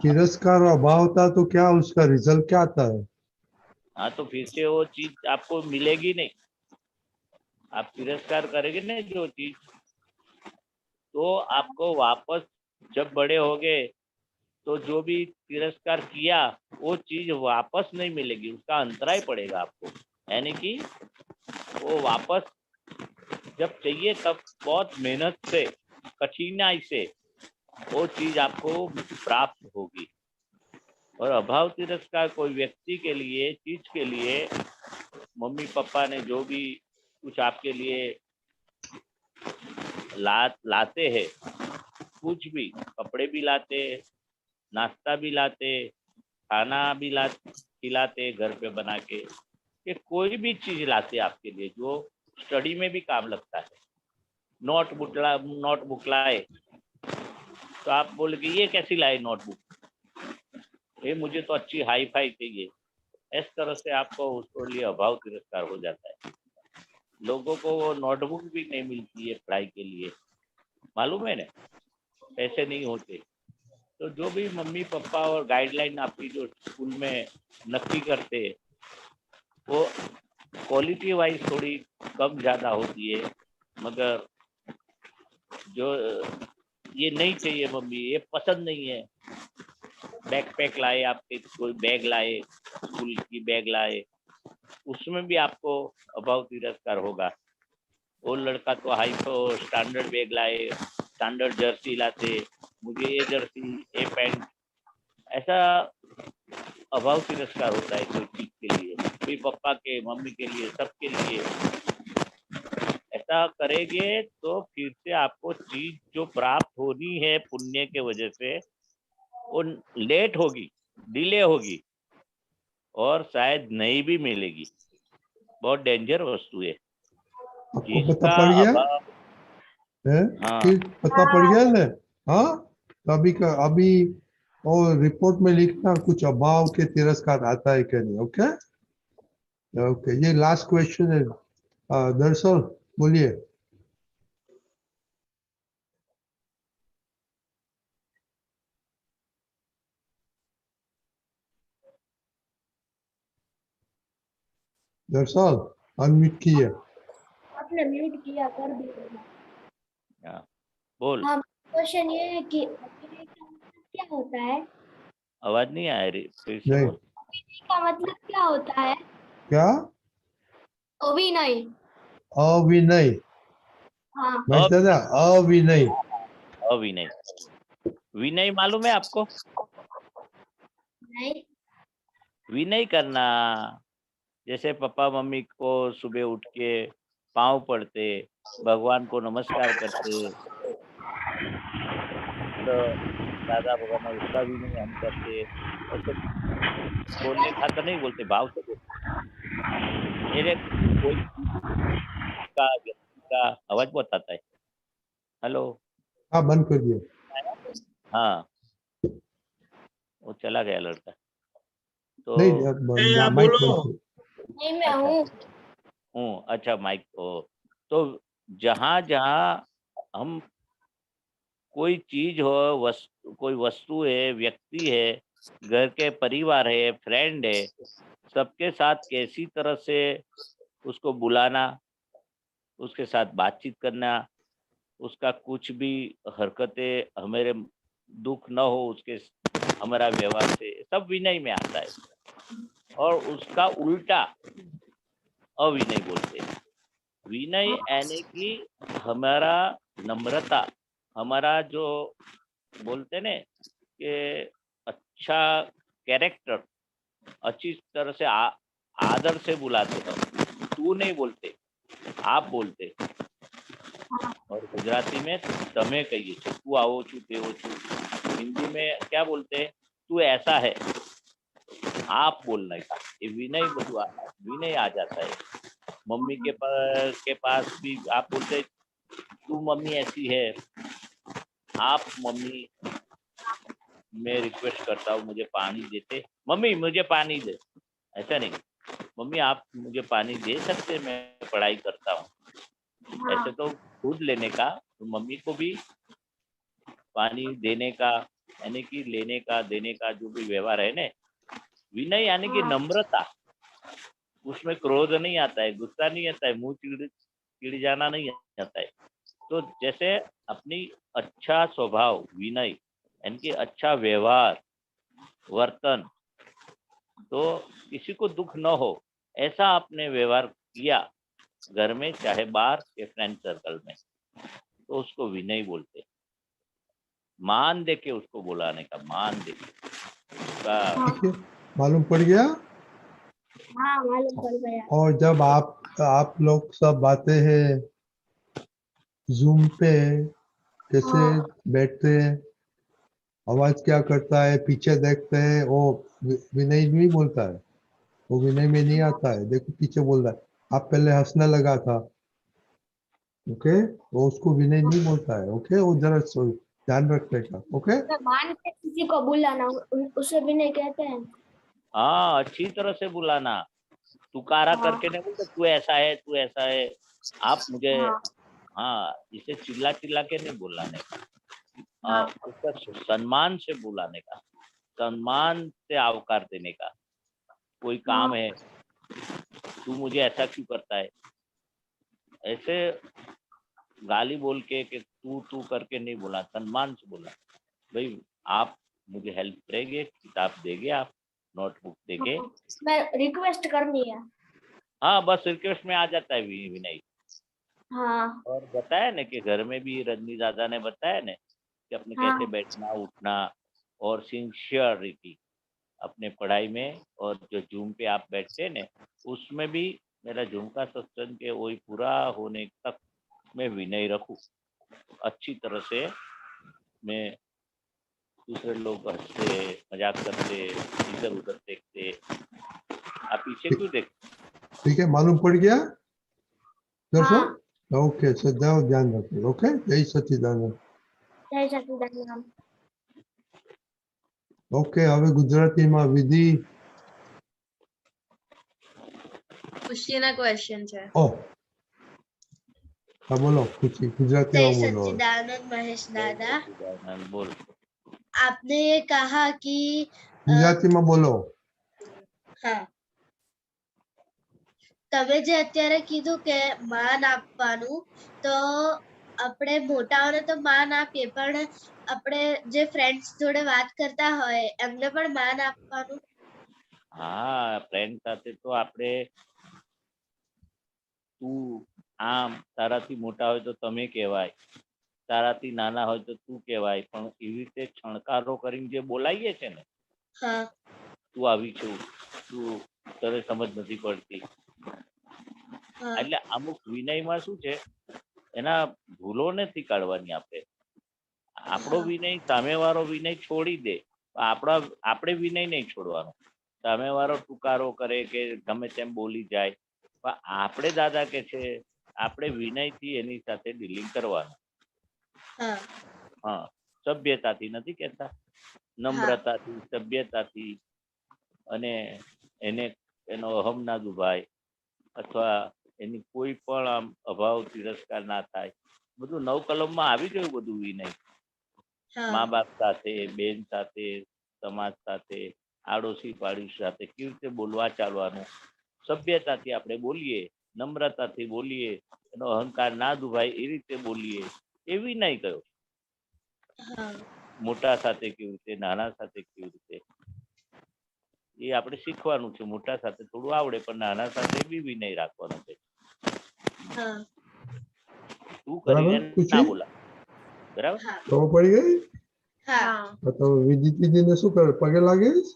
तिरस्कार और अभाव होता तो क्या उसका रिजल्ट क्या आता है? हाँ, तो फिर से वो चीज आपको मिलेगी नहीं। आप तिरस्कार करेंगे ना जो चीज, तो आपको वापस जब बड़े होगे तो जो भी तिरस्कार किया वो चीज वापस नहीं मिलेगी, उसका अंतराय पड़ेगा आपको। यानी कि वो वापस जब चाहिए तब बहुत मेहनत से, कठिनाई से वो चीज आपको प्राप्त होगी। और अभाव तिरस्कार कोई व्यक्ति के लिए, चीज के लिए, मम्मी पापा ने जो भी कुछ आपके लिए लाते हैं, कुछ भी, कपड़े भी लाते, नाश्ता भी लाते, खाना भी खिलाते घर पे बना के, कि कोई भी चीज लाते आपके लिए जो स्टडी में भी काम लगता है। नोटबुक लाए तो आप बोलोगे ये कैसी लाए नोटबुक, ये मुझे तो अच्छी हाई फाई चाहिए। इस तरह से आपको उसके लिए अभाव तिरस्कार हो जाता है। लोगों को वो नोटबुक भी नहीं मिलती है पढ़ाई के लिए, मालूम है ना, पैसे नहीं होते। तो जो भी मम्मी पापा और गाइडलाइन आपकी जो स्कूल में नक्की करते हैं वो क्वालिटी वाइज थोड़ी कम ज़्यादा होती है, मगर जो ये नहीं चाहिए मम्मी, ये पसंद नहीं है, बैकपैक लाए आपके, कोई बैग लाए, स्कूल की बैग लाए, उसमें भी आपको अभाव तिरस्कार होगा। वो लड़का तो हाई स्टैंडर्ड बैग लाए, स्टैंडर्ड जर्सी लाते, मुझे ये जर्सी ये पैंट, ऐसा अभाव तिरस्कार होता है कोई चीज के लिए, कोई पापा के मम्मी के लिए सबके लिए। ऐसा करेंगे तो फिर से आपको चीज जो प्राप्त होनी है पुण्य के वजह से वो लेट होगी, डिले होगी और शायद नहीं भी मिलेगी। बहुत डेंजर वस्तु है आपको पता जिसका पड़ गया अभाव। है? हाँ फिर पता पड़ गया ना? हाँ, तो अभी और रिपोर्ट में लिखना कुछ अभाव के तिरस्कार आता है क्या नहीं। ओके ओके, ये लास्ट क्वेश्चन है। दरअसल बोलिए। दरअसल अनम्यूट किए। आपने म्यूट किया, कर दिया। हाँ, बोल। हाँ, क्वेश्चन ये है कि अभिनय का मतलब क्या होता है? आवाज नहीं आ रही, फिर से नहीं, बोल। अभिनय का मतलब क्या होता है? क्या? अभिनय। अविनय। हाँ, महेश दादा, अविनय। अविनय, विनय मालूम है आपको? नहीं। विनय करना, जैसे पापा मम्मी को सुबह उठ के पाँव पड़ते, भगवान को नमस्कार करते, तो दादा भगवान उसका भी नहीं हम करते, ऐसे बोलने खातर नहीं बोलते, भाव से बोलते। मेरे कोई का व्यक्ति का आवाज बहुत आता है। हेलो, हाँ, बंद कर दिया। हाँ, वो चला गया लड़का। तो नहीं, आप माइक बोलो। बंद कर। नहीं, मैं हूँ। अच्छा माइक हो। तो जहाँ जहाँ हम कोई चीज हो, कोई वस्तु है, व्यक्ति है, घर के परिवार है, फ्रेंड है, सबके साथ कैसी तरह से उसको बुलाना, उसके साथ बातचीत करना, उसका कुछ भी हरकतें हमारे दुख न हो उसके हमारा व्यवहार से, सब विनय में आता है। और उसका उल्टा अविनय बोलते हैं। विनय यानी कि हमारा नम्रता, हमारा जो बोलते ने कि अच्छा कैरेक्टर, अच्छी तरह से आदर से बुलाते हैं। तू नहीं बोलते, आप बोलते। और गुजराती में तमे कहिए, तू आओ छू तेवो छू। हिंदी में क्या बोलते हैं? तू ऐसा है, आप बोलने का ये विनय बदुआ, विनय आ जाता है। मम्मी के पास भी आप बोलते तू मम्मी ऐसी है, आप मम्मी, मैं रिक्वेस्ट करता हूँ मुझे पानी देते, मम्मी मुझे पानी दे, ऐसा नहीं, मम्मी आप मुझे पानी दे सकते, मैं पढ़ाई करता हूँ। ऐसे तो खुद लेने का, तो मम्मी को भी पानी देने का, यानी कि लेने का, देने का जो भी व्यवहार है ना, विनय यानी कि नम्रता, उसमें क्रोध नहीं आता है, गुस्सा नहीं आता है, मुंह चिड़ जाना नहीं आता है। तो जैसे अपनी अच्छा स्वभाव विनय यानी कि अच्छा व्यवहार वर्तन, तो किसी को दुख न हो ऐसा आपने व्यवहार किया घर में चाहे बाहर के फ्रेंड सर्कल में, तो उसको विनय बोलते। मान दे के उसको बुलाने का, मान दे उसका। ठीक है, मालूम पड़ गया। हाँ, मालूम पड़ गया। और जब आप लोग सब आते हैं जूम पे, कैसे बैठते हैं, आवाज क्या करता है, पीछे देखते हैं, वो विनय नहीं बोलता है, वो विनय में नहीं आता है। देखो पीछे बोल रहा है, आप पहले हंसने लगा था। ओके, वो उसको विनय नहीं बोलता है। ओके, वो जरा ध्यान रखने का। ओके, मान के किसी को बुलाना, उसे भी नहीं कहते हैं। हाँ, अच्छी तरह से बुलाना, तुकारा करके नहीं बोलते तू ऐसा है, तू ऐसा है, आप मुझे हाँ। हाँ, इसे चिल्ला चिल्ला के नहीं बुलाने का, हाँ। उसका सम्मान से बुलाने का, सम्मान से आवकार देने का। कोई काम है, तू मुझे ऐसा क्यों करता है, ऐसे गाली बोल के कि तू करके नहीं बोला, सम्मान से बोला। भाई आप मुझे हेल्प करेंगे, किताब देंगे, आप नोटबुक देंगे। मैं रिक्वेस्ट करनी है। हाँ, बस रिक्वेस्ट में आ जाता है विनय। हाँ। और बताया ना कि घर में भी रजनी दादा ने बताया ना कि अपने कैसे बैठना उठना और सिंसियरिटी अपने पढ़ाई में, और जो जूम पे आप बैठते हैं ना उसमें भी मेरा जूम का सत्संग के वही पूरा होने तक मैं विनय रखूं, अच्छी तरह से। मैं दूसरे लोग हंसते मजाक करते इधर उधर देखते, आप पीछे क्यों देखते? ठीक है, मालूम पड़ गया दर्शक? हाँ। ओके, सदाओ ध्यान रखिए। ओके, जय सच्चिदानंद। जय सच्चिदानंद। ओके, હવે ગુજરાતીમાં વિધિ. ખુશીના ક્વેશ્ચન છે. ઓહ, હા બોલો ખુશી, जय ગુજરાતીમાં બોલો. सच्चिदानंद महेश दादा, बोल। आपने ये कहा कि ગુજરાતીમાં બોલો. हाँ, તમે જે અત્યારે કીધું કે માન આપવાનું, તો આપણે મોટાઓને તો માન આપીએ, પણ આપણે જે ફ્રેન્ડ્સ જોડે વાત કરતા હોય એમને પણ માન આપવાનું. હા, ફ્રેન્ડ સાથે તો આપણે તું આમ, તારાથી મોટા હોય તો તમે કહેવાય, તારાથી નાના હોય તો તું કહેવાય, પણ એવી રીતે છણકારો કરીને જે બોલાવીએ છે ને, હા, તું આવી છું, તું તને સમજ નથી પડતી, હા, એટલે અમુક વિનયમાં શું છે, એના ભૂલો નથી કાઢવાની. આપણો વિનય સામેવાળો વિનય છોડી દે, આપણે વિનય નહીં છોડવાનો. સામેવાળો ટુકારો કરે કે ગમે તેમ બોલી જાય, પણ આપણે દાદા કે છે આપણે વિનયથી એની સાથે ડીલિંગ કરવાનું. હા, સભ્યતાથી નથી કહેતા, નમ્રતાથી, સભ્યતાથી, અને એનો અહમ ના દુભાય, અથવા એની કોઈ પણ આમ અભાવ તિરસ્કાર ના થાય. બધું 9 કલમમાં આવી ગયું બધું વિનય. મા બાપ સાથે, બેન સાથે, સમાજ સાથે, આડોશી પાડોશી સાથે કેવી રીતે બોલવા ચાલવાનું, સભ્યતાથી આપણે બોલીએ, નમ્રતાથી બોલીએ, એનો અહંકાર ના દુભાય એ રીતે બોલીએ, એ વિનય કયો. મોટા સાથે કેવી રીતે, નાના સાથે કેવી રીતે, એ આપણે શીખવાનું છે. મોટા સાથે થોડું આવડે, પણ નાના સાથે બી વિનય રાખવાનું છે. તું કરીને ના બોલા, બરાબર? ખબર પડી ગઈ? હા. તો વિધિ દીદીને શું કરે, પગે લાગીશ?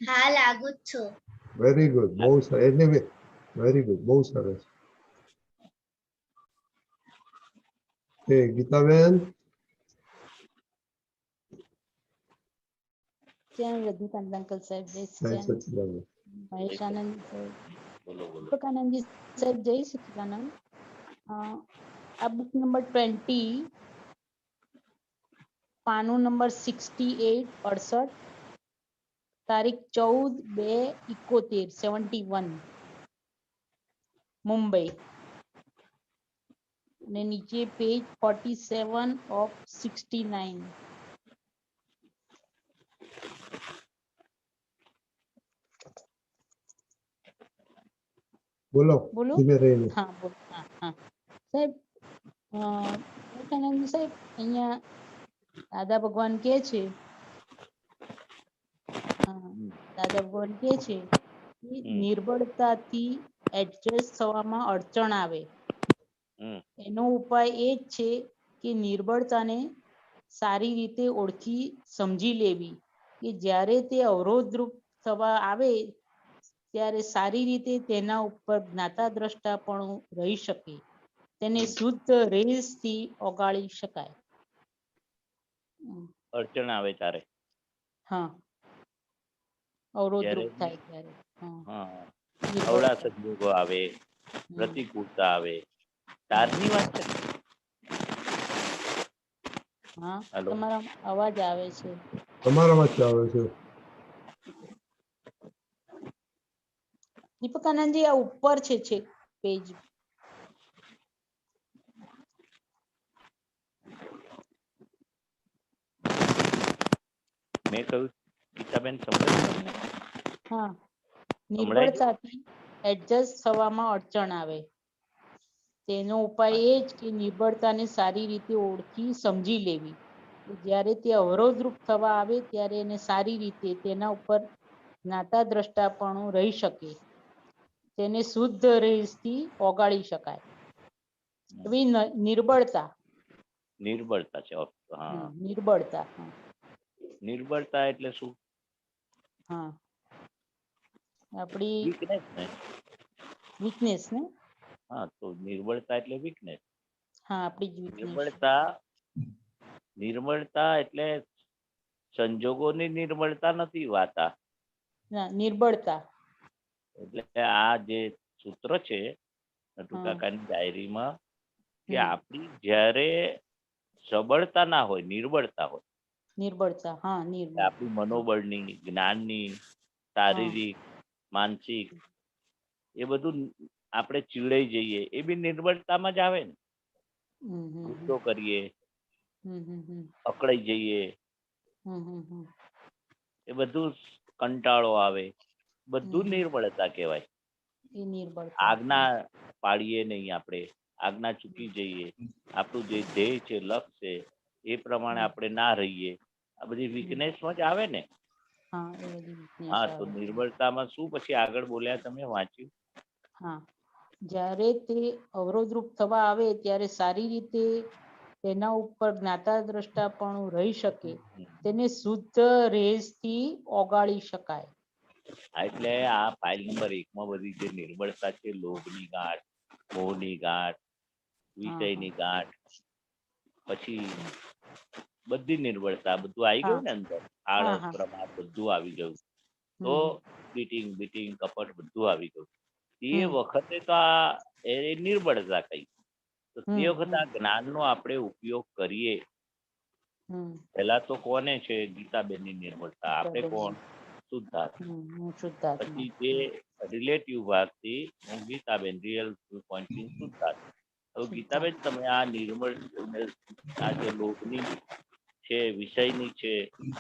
હા, લાગુ જ છું. વેરી ગુડ, બહુ સરસ. એને વેરી ગુડ, બહુ સરસ. એ ગીતાબેન. रजनीकांत अंकल साहब जय सच्चिदानंद, महेशानंद दीपकानंद जी साहब जय सच्चिदानंद। आ बुक नंबर 20 पानो नंबर 68 68 तारीख 14/2/71 71 मुंबई, ने नीचे पेज 47 of 69। બોલો બોલો। हाँ बोलो। हाँ हाँ साहब, વિવેકાનંદ સાહેબ અહીંયા દાદા ભગવાન કે છે, દાદા ભગવાન કે છે કે નિર્બળતાથી એડજસ્ટ થવામાં અડચણ આવે, એનો ઉપાય એ જ છે કે નિર્બળતાને સારી રીતે ઓળખી સમજી લેવી, કે જ્યારે તે અવરોધરૂપ થવા આવે ત્યારે સારી રીતે તેના ઉપર જ્ઞાતા દ્રષ્ટાપણું રહી શકે, તેને શુદ્ધ રેસથી ઓગાળી શકાય। અડચણ આવે ત્યારે, હા, અવરોધરૂપ થાય ત્યારે, અવળા સંજોગો આવે, પ્રતિકૂળતા આવે, તારની વાત છે। હા, તમારા અવાજ આવે છે। તમારા અવાજ આવે છે। દીપકાનંદજી આ ઉપર છે પેજ મેં કહ્યું ગીતાબેન સમજાયું? હા, સંભળાય છે? નિર્બળતાથી એડજસ્ટ થવામાં અડચણ આવે તેનો ઉપાય એ જ કે નિર્બળતાને સારી રીતે ઓળખી સમજી લેવી. જ્યારે તે અવરોધરૂપ થવા આવે ત્યારે એને સારી રીતે તેના ઉપર જ્ઞાતા દ્રષ્ટાપણું રહી શકે, તેને શુદ્ધ રહેથી ઓગાળી શકાય. એવી નિર્બળતા નિર્બળતા છે. હા, નિર્બળતા. નિર્બળતા એટલે શું? હા, આપણી વીકનેસ ને? વીકનેસ ને? હા, તો નિર્બળતા એટલે વીકનેસ. હા, આપણી જ વીકનેસ. નિર્બળતા એટલે સંજોગોની નિર્બળતા નથી વાતા. નિર્બળતા એટલે આ જે સૂત્ર છે નટુ કાકાની ડાયરીમાં કે આપણી જ્યારે સબળતા ના હોય, નિર્બળતા હોય, નિર્બળતા. હા, આપણી મનોબળની, જ્ઞાનની, શારીરિક, માનસિક એ બધું આપણે ચીડાઈ જઈએ એ બી નિર્બળતામાં જ આવે ને. ગુસ્સો કરીએ, અકળાઈ જઈએ, એ બધું કંટાળો આવે, બધું નિર્બળતા કહેવાય. આજ્ઞા પાડીએ નહીં, આપણે આજ્ઞા ચૂકી જઈએ, આપણું જે ધ્યેય છે, લક્ષ્ય છે એ પ્રમાણે આપણે ના રહીએ, આ બધી વીકનેસમાં જ આવે ને. હા, તો નિર્બળતામાં શું પછી આગળ બોલ્યા તમે, વાંચ્યું? હા, જ્યારે તે અવરોધરૂપ થવા આવે ત્યારે સારી રીતે તેના ઉપર જ્ઞાતા દ્રષ્ટાપણું રહી શકે, તેને શુદ્ધ રેસથી ઓગાળી શકાય. એટલે આ ફાઇલ નંબર 1 માં બધી જે નિર્બળતા છે, લોભની ગાંઠ, મોહની ગાંઠ, વિષયની ગાંઠ, પછી બધી નિર્બળતા બધું આવી ગયું ને અંદર. આળસ, પ્રમાદ બધું આવી ગયું. તો બીટિંગ કપટ બધું આવી ગયું. એ વખતે તો આ એ નિર્બળતા કઈ. તો તે વખતે આ જ્ઞાનનો આપણે ઉપયોગ કરીએ. પેલા તો કોને છે? ગીતાબેનની નિર્બળતા. આપણે કોણ? શુદ્ધાત્મા. પછી જે રિલેટિવ ભાગથી હું ગીતાબેન, રિયલ પોઈન્ટથી શુદ્ધાત્મા. હવે ગીતાબેન, તમે આ નિર્બળ આ જે લોભની છે, વિષયની છે,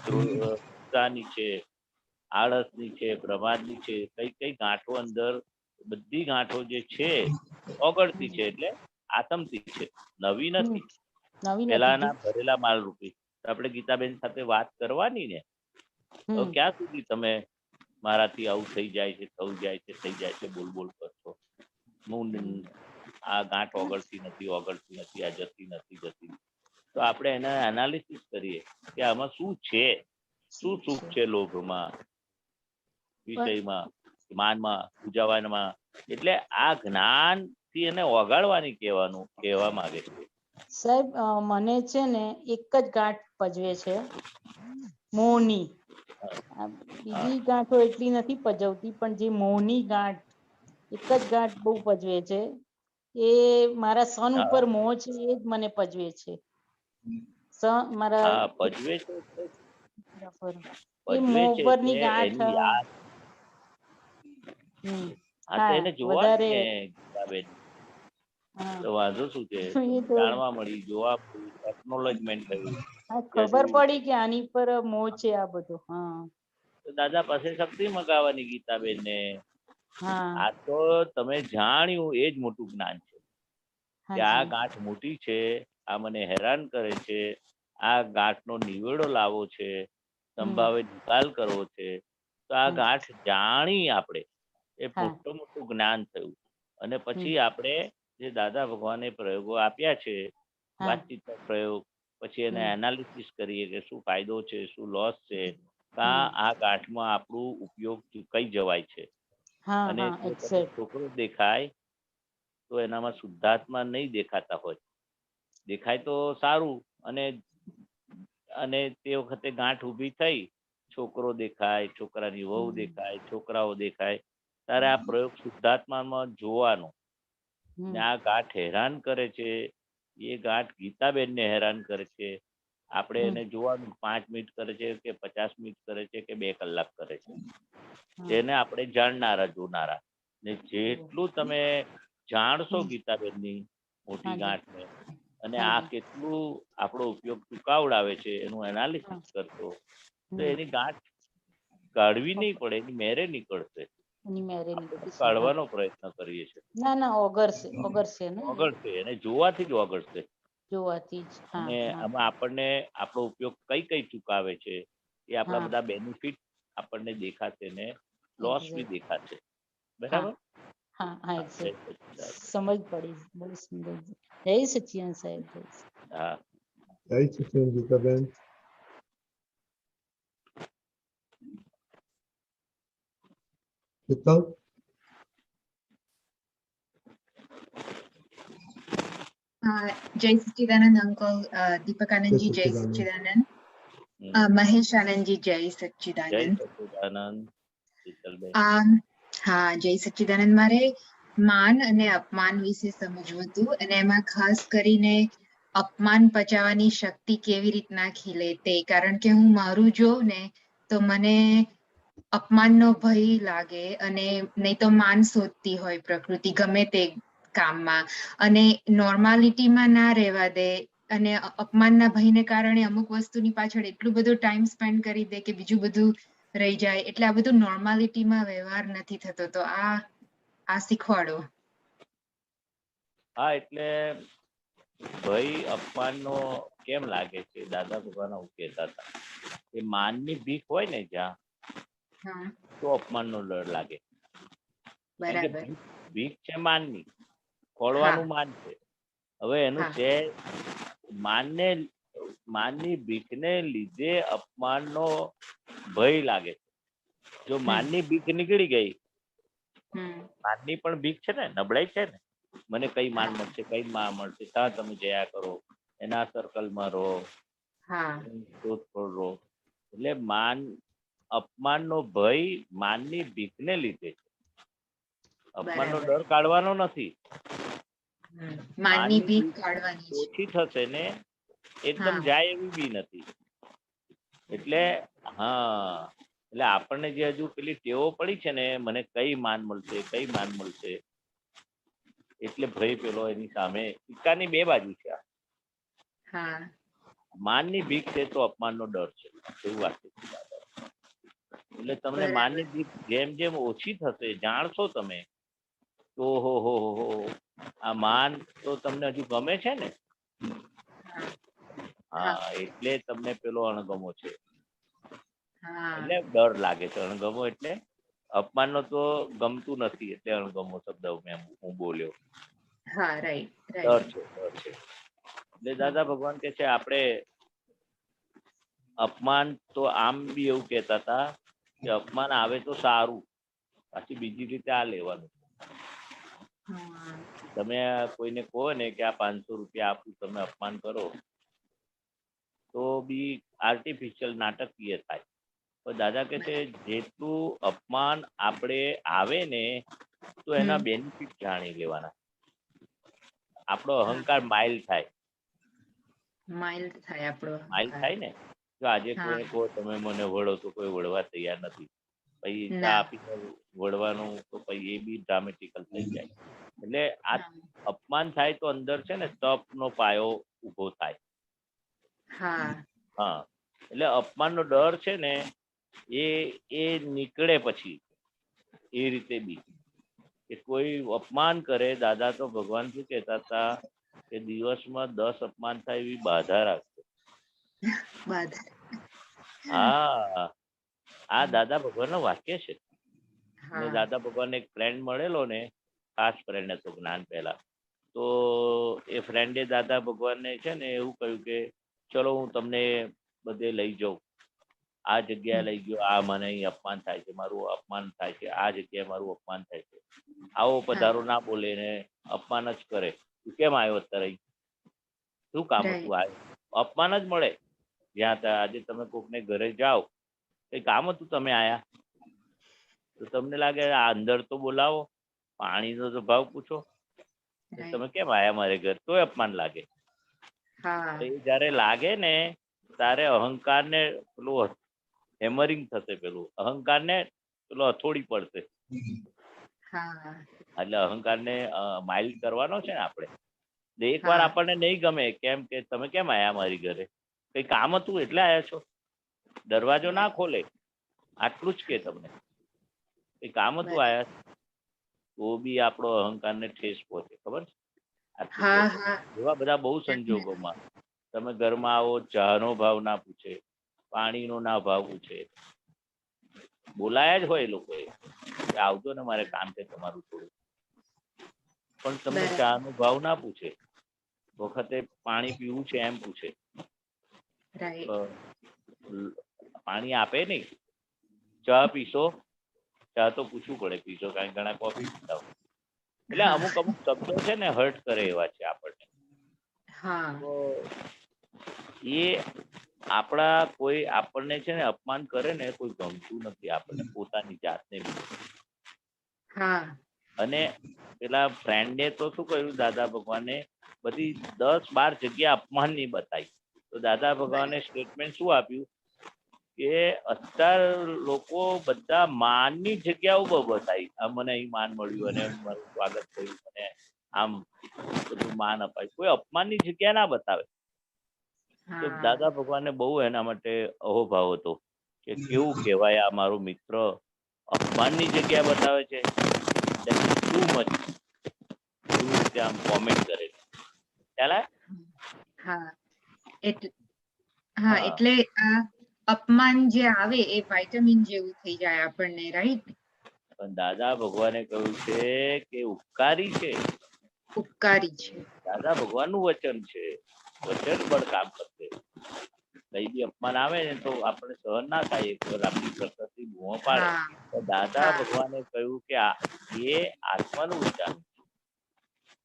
ક્રોધની છે, આળસની છે, પ્રમાદની છે, કઈ કઈ ગાંઠો અંદર, બધી ગાંઠો જે છે ઓગળતી છે, એટલે આતમતી છે, નવી નથી. પેલાના ભરેલા માલ રૂપી. આપણે ગીતાબેન સાથે વાત કરવાની ને, તો ક્યાં સુધી તમે મારાથી આવું થઈ જાય છે, થવું જાય છે, થઈ જાય છે બોલ કરશો? હું આ ગાંઠ ઓગળતી નથી, આ જતી નથી. તો આપણે એના એનાલિસિસ કરીએ કે આમાં શું છે, શું સુખ છે લોભમાં, વિષયમાં, માનમાં, પૂજાવામાં. એટલે આ જ્ઞાન થી એને ઓગાળવાની કહેવા માંગે છે. સાહેબ, મને છે ને એક જ ગાંઠ પજવે છે, મોહની. બીજી ગાંઠો એટલી નથી પજવતી, પણ જે મોહની ગાંઠ, એક જ ગાંઠ બહુ પજવે છે. એ મારા સન ઉપર મોહ છે, એ જ મને પજવે છે. મારા પજવે છે, એ મોહ ઉપરની ગાંઠ. એને જોવાનું ને ગીતાબેન. તો વાંધો શું છે? જાણવા મળી, જોવા મળ્યું, એક્નોલેજમેન્ટ થયું. ખબર પડી કે આની પર મોહ છે આ બધું. તો દાદા પાસે શક્તિ મગાવવાની ગીતાબેન ને. આ તો તમે જાણ્યું એ જ મોટું જ્ઞાન છે કે આ ગાંઠ મોટી છે, આ મને હેરાન કરે છે, આ ગાંઠનો નિવેડો લાવવો છે, સંભાવે નિકાલ કરવો છે. તો આ ગાંઠ જાણી આપણે, એ મોટું જ્ઞાન થયું. અને પછી આપણે જે દાદા ભગવાને પ્રયોગો આપ્યા છે, વાતચીત પ્રયોગ, પછી એને એનાલિસિસ કરીએ કે શું ફાયદો છે, શું લોસ છે, આ ગાંઠમાં આપણું ઉપયોગ ચૂકાઈ જવાય છે. અને છોકરો દેખાય તો એનામાં શુદ્ધાત્મા નહીં દેખાતા હોય. દેખાય તો સારું, અને તે વખતે ગાંઠ ઊભી થઈ, છોકરો દેખાય, છોકરાની વહુ દેખાય, છોકરાઓ દેખાય, ત્યારે આ પ્રયોગ શુદ્ધાત્મામાં જોવાનો. ને આ ગાંઠ હેરાન કરે છે, એ ગાંઠ ગીતાબેનને હેરાન કરે છે. આપણે એને જોવાનું 5 મિનિટ કરે છે કે 50 મિનિટ કરે છે કે 2 કલાક કરે છે. એને આપણે જાણનારા, જોનારા. ને જેટલું તમે જાણશો ગીતાબેનની મોટી ગાંઠને, અને આ કેટલું આપણો ઉપયોગ ચુકાવડાવે છે એનું એનાલિસિસ કરશો, તો એની ગાંઠ કાઢવી નહીં પડે, એની મેરે નીકળશે. એની મેરે નીકળશે. હા. કાઢવાનો પ્રયત્ન કરીએ છીએ. ના ના ઓગળશે ને ઓગળશે, એને જોવાથી જ ઓગળશે. જોવાથી જ. હા અને હા આમાં આપણને આપણો ઉપયોગ કઈ કઈ ચૂકાવે છે એ આપણા હા. બધા બેનિફિટ આપણને દેખાશે ને લોસ બી Exact. દેખાશે. હા બરાબર. હા હા જય એક્ઝેક્ટ સચ્ચિદાનંદ. સમજ પડી. બહુ સુંદર. જય સચિદાનંદ સાહેબ. જય સચ્ચિદાનંદ. હા. જય સચિદાનંદ ગીતાબેન. શીતલ. જય સચ્ચિદાનંદ અંકલ. દીપક જય આનંદજી જય સચિદાનંદ. સચ્ચિદાનંદ. હમ. મહેશ આનંદજી જય જય સચ્ચિદાનંદ. સચ્ચિદાનંદ. શીતલબેન. હા જય સચ્ચિદાનંદ. મારે માન અને અપમાન વિશે સમજવું હતું, અને એમાં ખાસ કરીને અપમાન પચાવવાની શક્તિ કેવી રીતના ખીલે તે. કારણ કે હું મારું જોઉં ને તો મને અપમાનનો ભય લાગે, અને નહીં તો માન શોધતી હોય પ્રકૃતિ ગમે તે કામમાં, અને નોર્માલિટીમાં ના રહેવા દે. અને અપમાનના ભયને કારણે અમુક વસ્તુની પાછળ એટલું બધું ટાઈમ સ્પેન્ડ કરી દે કે બીજું બધું રહી જાય. એટલે આ બધું નોર્માલિટીમાં વ્યવહાર નથી થતો. તો આ શીખવાડો. હા, એટલે ભય અપમાનનો કેમ લાગે છે, દાદા ભગવાન એવું કહેતા હતા કે માનની ભીખ હોય ને જ્યાં, હા તો અપમાનનો ડર લાગે. કારણ કે બરાબર. ભીખ છે માનની, હા ખોળવાનું માન છે. હવે એનું હા છે માનની ભીખને લીધે અપમાનનો ભય લાગે. જો માનની ભીખ નીકળી ગઈ, માનની પણ ભીખ છે ને, નબળાઈ છે ને, મને કઈ માન મળશે, કઈ માન મળશે, ત્યાં તમે જયા કરો, એના સર્કલમાં રહો, હા શોધખોળ રહો. એટલે અપમાનનો ભય માનની ભીખને લીધે છે. અપમાનનો બરાબર. ડર કાઢવાનો નથી. માનની ભીખ ભીખ કાઢવાની છે. ઓછી થશે ને એકદમ હા જાય એવી બી નથી. એટલે હા, એટલે આપણને જે હજુ પેલી ટેવો પડી છે ને, મને કઈ માન મળશે, કઈ માન મળશે, એટલે ભય પેલો એની સામે સિક્કાની બે બાજુ છે. હા માનની ભીખ છે તો અપમાનનો ડર છે, એવું વાત છે. એટલે તમને બરાબર. માનની ભીખ જેમ જેમ ઓછી થશે, જાણશો તમે તો હો આ માન તો તમને હજુ ગમે છે ને. હા, એટલે તમને પેલો અણગમો છે, હા એટલે ડર લાગે છે. અણગમો એટલે અપમાનનો તો ગમતું નથી, એટલે અણગમો શબ્દ હું બોલ્યો. હા રાઈટ ડર રાઈટ. છે, ડર છે. એટલે દાદા ભગવાન કે છે આપણે અપમાન તો આમ બી એવું કહેતા હતા કે અપમાન આવે તો સારું, પાછી બીજી રીતે આ લેવાનું. તમે કોઈને કહો ને કે આ 500 રૂપિયા આપું, તમે અપમાન કરો તો બી આર્ટિફિશિયલ નાટકીય થાય. પણ દાદા કહે છે જેટલું અપમાન આપણે આવે ને તો એના બેનિફિટ જાણી લેવાના. આપણો અહંકાર માઇલ થાય. માઇલ્ડ થાય આપણો માઇલ અહંકાર. થાય ને. જો આજે હા કોઈને કહો તમે મને વળો તો કોઈ વળવા તૈયાર નથી. પૈસા ના આપીને વળવાનું તો પછી એ બી ડ્રામેટિકલ થઈ જાય. એટલે આ અપમાન થાય તો અંદર છે ને તપનો પાયો ઊભો થાય. હા હા, એટલે અપમાનનો ડર છે ને એ નીકળે પછી એ રીતે બી કે કોઈ અપમાન કરે. દાદા તો ભગવાન શું કહેતા હતા કે દિવસમાં 10 અપમાન થાય એવી બાધા રાખજો. હા, આ દાદા ભગવાનનો વાક્ય છે. ને દાદા ભગવાન એક ફ્રેન્ડ મળેલો ને, ખાસ ફ્રેન્ડ હતો જ્ઞાન પહેલા, તો એ ફ્રેન્ડે દાદા ભગવાનને છે ને એવું કહ્યું કે ચલો હું તમને બધે લઈ જાઉં, આ જગ્યાએ લઈ ગયો, આ મને અહીં અપમાન થાય છે, મારું અપમાન થાય છે, આ જગ્યાએ મારું અપમાન થાય છે, આવો પધારો ના બોલે ને અપમાન જ કરે. તું કેમ આવ્યો અત્યારે? શું કામ હતું? આવ્યો અપમાન જ મળે. જ્યાં ત્યાં આજે તમે કોકને ઘરે જાઓ, કઈ કામ હતું તમે આયા? તો તમને લાગે આ અંદર તો બોલાવો, પાણીનો તો ભાવ પૂછો, તમે કેમ આયા મારે ઘર? તોય અપમાન લાગે. એ જયારે લાગે ને ત્યારે અહંકાર ને પેલું હેમરિંગ થશે, પેલું અહંકાર ને પેલો હથોડી પડશે. એટલે અહંકાર ને માઇલ્ડ કરવાનો છે ને આપણે. એક વાર આપણને નહીં ગમે, કેમ કે તમે કેમ આયા મારી ઘરે? કઈ કામ હતું એટલે આયા છો? દરવાજો ના ખોલે, આટલું જ કે તમને એ કામ હતું આયા તો બી આપણો અહંકારને ઠેસ પહોંચે, ખબર છે? આટલું હા કહે છે. હા એવા બધા બહુ સંજોગોમાં તમે ઘરમાં આવો, ચાનો ભાવ ના પૂછે, પાણીનો ના ભાવ પૂછે, બોલાયા જ હોય લોકોએ કે આવજો ને મારે કામ છે તમારું થોડું, પણ તમને બરાબર. ચાનો ભાવ ના પૂછે, વખતે પાણી પીવું છે એમ પૂછે, રાઈટ. પાણી આપે નહીં. ચા પીશો, ચા તો પૂછવું પડે પીશો, કારણ કે ઘણા કોફી પીતા હોય. એટલે હા અમુક અમુક શબ્દો છે ને હર્ટ કરે એવા છે આપણને. હા તો એ આપણા કોઈ આપણને છે ને અપમાન કરે ને કોઈ ગમતું નથી આપણને, પોતાની જાતને બી. હા અને પેલા ફ્રેન્ડે તો શું કહ્યું દાદા ભગવાને, બધી 10-12 જગ્યા અપમાનની બતાવી. તો દાદા ભગવાને સ્ટેટમેન્ટ શું આપ્યું કે અત્યાર લોકો બધા માનની જગ્યાઓ બહુ બતાવી. આ મને અહીં માન મળ્યું અને મારું સ્વાગત થયું, મને આમ બધું માન અપાય, કોઈ અપમાનની જગ્યા ના બતાવે. તો હા દાદા ભગવાનને બહુ એના માટે અહોભાવ હતો કે કેવું કહેવાય આ મારો મિત્ર અપમાનની જગ્યા બતાવે છે, શું મત એવી રીતે આમ કોમેન્ટ કરે છે. ખ્યાલ આવે? હા એટલે આ અપમાન જે આવે એ વાઇટામિન જેવું થઈ જાય આપણને, રાઈટ? પણ દાદા ભગવાને કહ્યું છે કે ઉપકારી છે, ઉપકારી છે. દાદા ભગવાનનું વચન છે, વચન બળ કામ કરશે. કઈ બી અપમાન આવે ને તો આપણે સહન ના થાય, એક વાર આપણી પ્રકૃતિ બૂમો પાડે. હા તો દાદા હા ભગવાને કહ્યું કે એ આત્માનું વિચાર,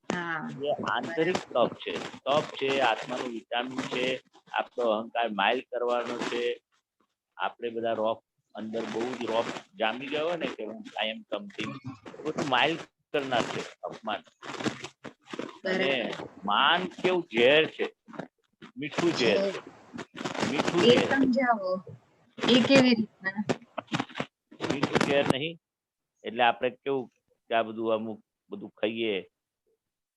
હા એ આંતરિક તપ છે, તપ છે, આત્માનું વિટામિન છે. આપણો અહંકાર માઇલ કરવાનો છે. આપણે બધા રોફ અંદર બહુ જ રોફ જામી ગયો હોય ને કે આઈ એમ સમથિંગ, બધું માઇલ કરનાર છે અપમાન. અને માન કેવું ઝેર છે, મીઠું ઝેર છે, મીઠું એ ઝેર. સમજાવો, એ કેવી રીતના? મીઠું ઝેર નહીં એટલે આપણે કેવું કે આ બધું અમુક બધું ખાઈએ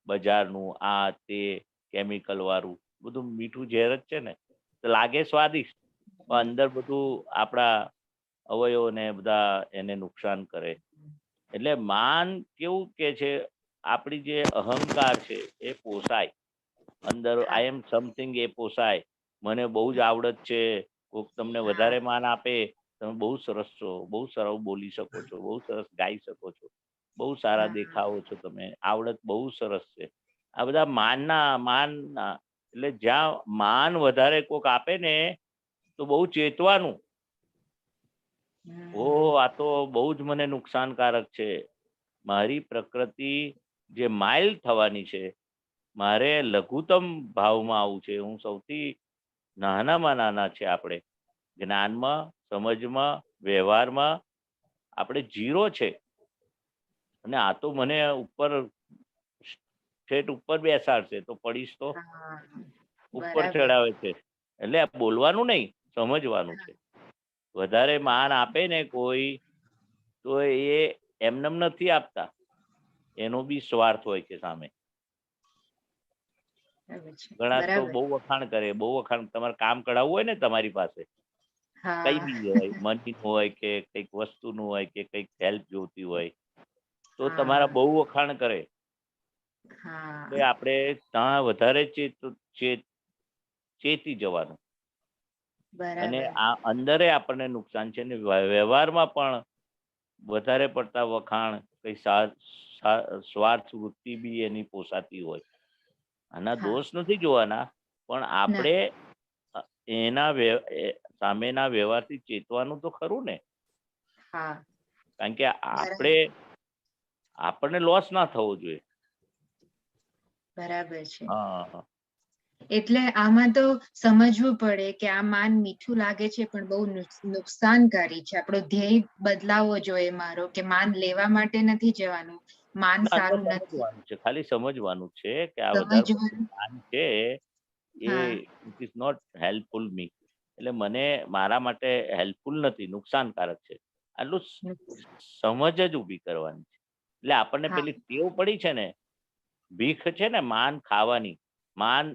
બજારનું, આ તે કેમિકલ વાળું બધું મીઠું ઝેર જ છે ને. તો લાગે સ્વાદિષ્ટ પણ અંદર બધું આપણા અવયવોને બધા એને નુકસાન કરે. એટલે માન કેવું કે છે, આપણી જે અહંકાર છે એ પોસાય, અંદર આઈ એમ સમથિંગ એ પોસાય. મને બહુ જ આવડત છે, કોઈક તમને વધારે માન આપે, તમે બહુ સરસ છો, બહુ સરસ બોલી શકો છો, બહુ સરસ ગાઈ શકો છો, બહુ સારા દેખાવો છો, તમે આવડત બહુ સરસ છે. આ બધા માનના એટલે જ્યાં માન વધારે કોક આપે ને તો બહુ ચેતવાનું, આ તો બહુ જ મને નુકસાનકારક છે. મારી પ્રકૃતિ જે માઇલ થવાની છે, મારે લઘુત્તમ ભાવમાં આવવું છે. હું સૌથી નાનામાં નાના છે આપણે, જ્ઞાનમાં, સમજમાં, વ્યવહારમાં આપણે 0 છે. અને આ તો મને ઉપર ઠેઠ ઉપર બેસાડશે તો પડીશ તો ઉપર ચડાવે છે. એટલે બોલવાનું નહીં, સમજવાનું છે. વધારે માન આપે ને કોઈ તો એ એમનેમ નથી આપતા, એનો બી સ્વાર્થ હોય છે સામે. ઘણા તો બહુ વખાણ કરે, બહુ વખાણ. તમારે કામ કઢાવવું હોય ને તમારી પાસે, કઈ બી હોય, મનીનું હોય કે કઈક વસ્તુનું હોય કે કઈક હેલ્પ જોતી હોય, તો તમારા બહુ વખાણ કરે. એટલે આપણે ત્યાં વધારે ચેતી જવાનું. અને આ અંદરે આપણને નુકસાન છે ને વ્યવહારમાં પણ વધારે પડતા વખાણ, કઈ સ્વાર્થ વૃત્તિ બી એની પોસાતી હોય. આના દોષ નથી જોવાના, પણ આપણે એના સામેના વ્યવહારથી ચેતવાનું તો ખરું ને. કારણ કે આપણને લોસ ના થવો જોઈએ. બરાબર છે. હા, એટલે આમાં તો સમજવું પડે કે આ માન મીઠું લાગે છે પણ બહુ નુકસાનકારી છે. આપણો ધ્યેય બદલાવવો જોઈએ મારો, કે માન લેવા માટે નથી જવાનું, માન સારું નથી. ખાલી સમજવાનું છે કે આ વધારે માન છે એ ઇટ ઇઝ નોટ હેલ્પફુલ મી, એટલે મને મારા માટે હેલ્પફુલ નથી, નુકસાનકારક છે. આટલું સમજ જ ઊભી કરવાની છે. એટલે આપણને પેલી ટેવ પડી છે ને, ભીખ છે ને માન ખાવાની, માન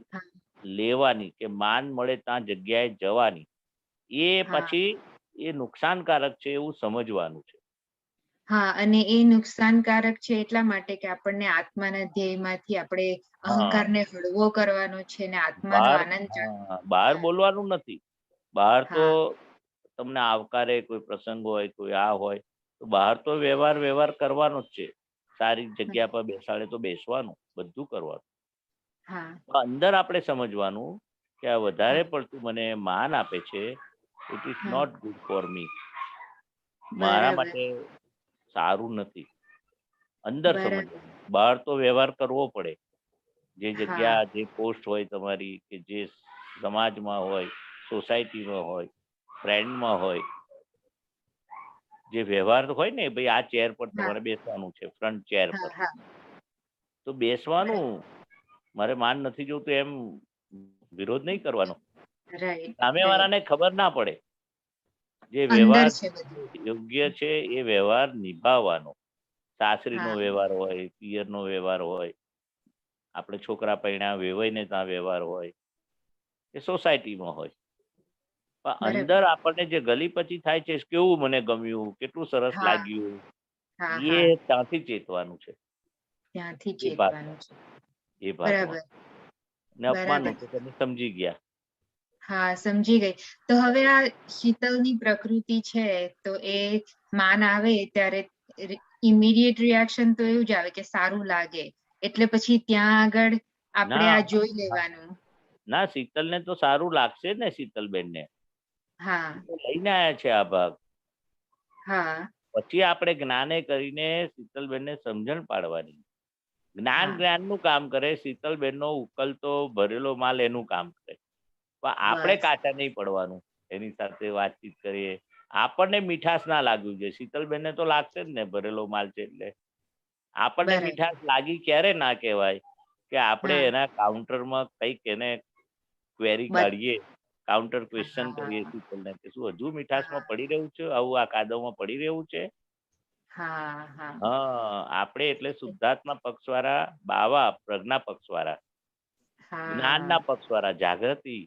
લેવાની, કે માન મળે ત્યાં જગ્યાએ જવાની, એ હા. પછી એ નુકસાનકારક છે એવું સમજવાનું છે. હા, અને એ નુકસાનકારક છે એટલા માટે કે આપણને આત્માના ધ્યેયમાંથી આપણે હા, અહંકારને હળવો કરવાનો છે ને આત્માનો બહાર આનંદ બહાર બોલવાનું નથી. બહાર તો હા તમને આવકારે કોઈ પ્રસંગ હોય, કોઈ આ હોય, તો બહાર તો વ્યવહાર કરવાનો જ છે. સારી જગ્યા પર બેસાડે તો બેસવાનું, બધું કરવાનું. હા અંદર આપણે સમજવાનું કે આ વધારે હા પડતું મને માન આપે છે, ઇટ ઇઝ હા નોટ ગુડ ફોર મી. મારા બરાબર માટે સારું નથી. અંદર બરાબર સમજવાનું. બહાર તો વ્યવહાર કરવો પડે. જે હા જગ્યા, જે પોસ્ટ હોય તમારી, કે જે સમાજમાં હોય, સોસાયટીમાં હોય, ફ્રેન્ડમાં હોય, જે વ્યવહાર હોય ને, ભાઈ આ ચેર પર હા તમારે બેસવાનું છે, ફ્રન્ટ ચેર હા પર, હા તો બેસવાનું. મારે માન નથી જોતું એમ વિરોધ નહીં કરવાનો. રાઈટ સામેવાળાને ખબર ના પડે. જે અંદર વ્યવહાર છે બધું. યોગ્ય છે એ વ્યવહાર નિભાવવાનો. સાસરીનો હા વ્યવહાર હોય, પિયરનો વ્યવહાર હોય, આપણે છોકરા પૈણા વેવાઈને ત્યાં વ્યવહાર હોય, એ સોસાયટીમાં હોય. પણ બરાબર અંદર આપણને જે ગલી પછી થાય છે, કેવું મને ગમ્યું, કેટલું સરસ હા લાગ્યું, હા એ હા ત્યાંથી ચેતવાનું છે. ત્યાંથી એ ભાગમાં, ચેતવાનું છે. એ બરાબર ભાગમાં. ને બરાબર અપમાનનું તો તમે સમજી ગયા. હા સમજી ગઈ. તો હવે આ શીતલની પ્રકૃતિ છે, તો એ માન આવે ત્યારે ઇમિડિયેટ રિએક્શન તો એવું જ આવે કે સારું લાગે, એટલે પછી ત્યાં આગળ આપણે ના આ જોઈ લેવાનું. ના, શીતલને તો સારું લાગશે જ ને. શીતલબેનને હા એ તો લઈને આવ્યા છે આ ભાગ. હા પછી આપણે જ્ઞાને કરીને શીતલબેનને સમજણ પાડવાની. જ્ઞાન હા જ્ઞાનનું કામ કરે, શીતલબેનનો ઉકલતો ભરેલો માલ એનું કામ કરે. પણ આપણે બસ કાચા નહીં પડવાનું. એની સાથે વાતચીત કરીએ, આપણને મીઠાશ ના લાગવી જોઈએ. શીતલબેનને તો લાગશે જ ને, ભરેલો માલ છે એટલે. આપણને બરાબર મીઠાશ લાગી ક્યારે ના કહેવાય કે આપણે હા એના કાઉન્ટરમાં કંઈક એને ક્વેરી બસ કાઢીએ, કાઉન્ટર ક્વેશ્ચન હા કરીએ શીતલને કે શું હજુ હા મીઠાશમાં પડી રહ્યું છે, આવું આ કાદવમાં પડી રહ્યું છે. હા હા હા, આપણે એટલે શુદ્ધાત્મા પક્ષવાળા, બાવા પ્રજ્ઞા પક્ષવાળા, હા જ્ઞાનના પક્ષવાળા, જાગૃતિ.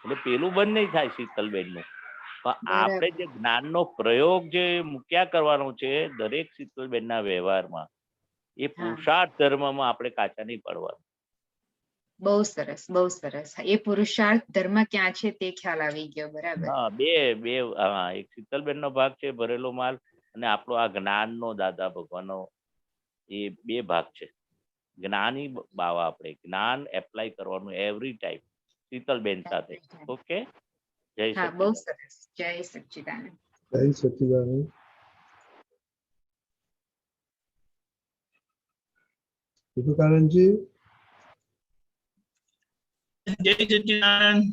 એટલે પેલું બંધ નહીં થાય શીતલબેનનું. પણ આપણે બરાબર જે જ્ઞાનનો પ્રયોગ જે મૂક્યા કરવાનો છે દરેક શીતલબેનના વ્યવહારમાં, એ હા પુરુષાર્થ ધર્મમાં આપણે કાચા નહીં પડવાનું. બહુ સરસ બહુ સરસ. એ પુરુષાર્થ ધર્મ ક્યાં છે તે ખ્યાલ આવી ગયો. બરાબર હા, બે બે હા, એક શીતલબેનનો ભાગ છે ભરેલો માલ, અને આપણો આ જ્ઞાનનો દાદા ભગવાનનો, એ બે ભાગ છે. જ્ઞાની બાવા, આપણે જ્ઞાન એપ્લાય કરવાનું એવરી ટાઈમ શીતલબેન સાથે. ઓકે, જય હા બહુ સચિદાનંદ. સરસ. જય સચ્ચિદાનંદ. જય સચ્ચિદાનંદ. વિવેકાનંદજી, જય સચ્ચિદાનંદ.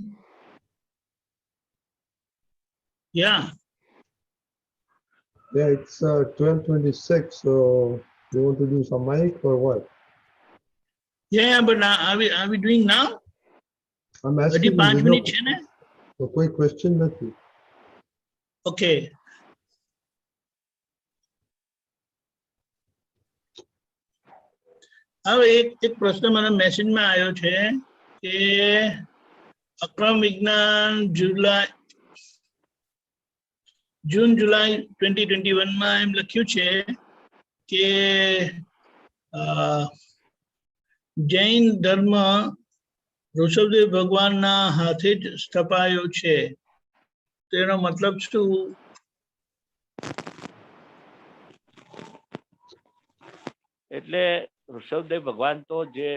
Yeah. yeah, it's 12:26. So you want to do some mic or what? Yeah, but now, are we doing now? I'm હજી asking you. 5 there's મિનિટ છે ને? no કોઈ question નથી. Okay. હવે એક પ્રશ્ન મને મેસેજમાં આવ્યો છે કે અક્રમ વિજ્ઞાન જૂન જુલાઈ 2021 માં એમ લખ્યું છે કે જૈન ધર્મ ઋષભદેવ ભગવાનના હાથે જ સ્થપાયો છે. તેનો મતલબ શું? એટલે ઋષભદેવ ભગવાન તો જે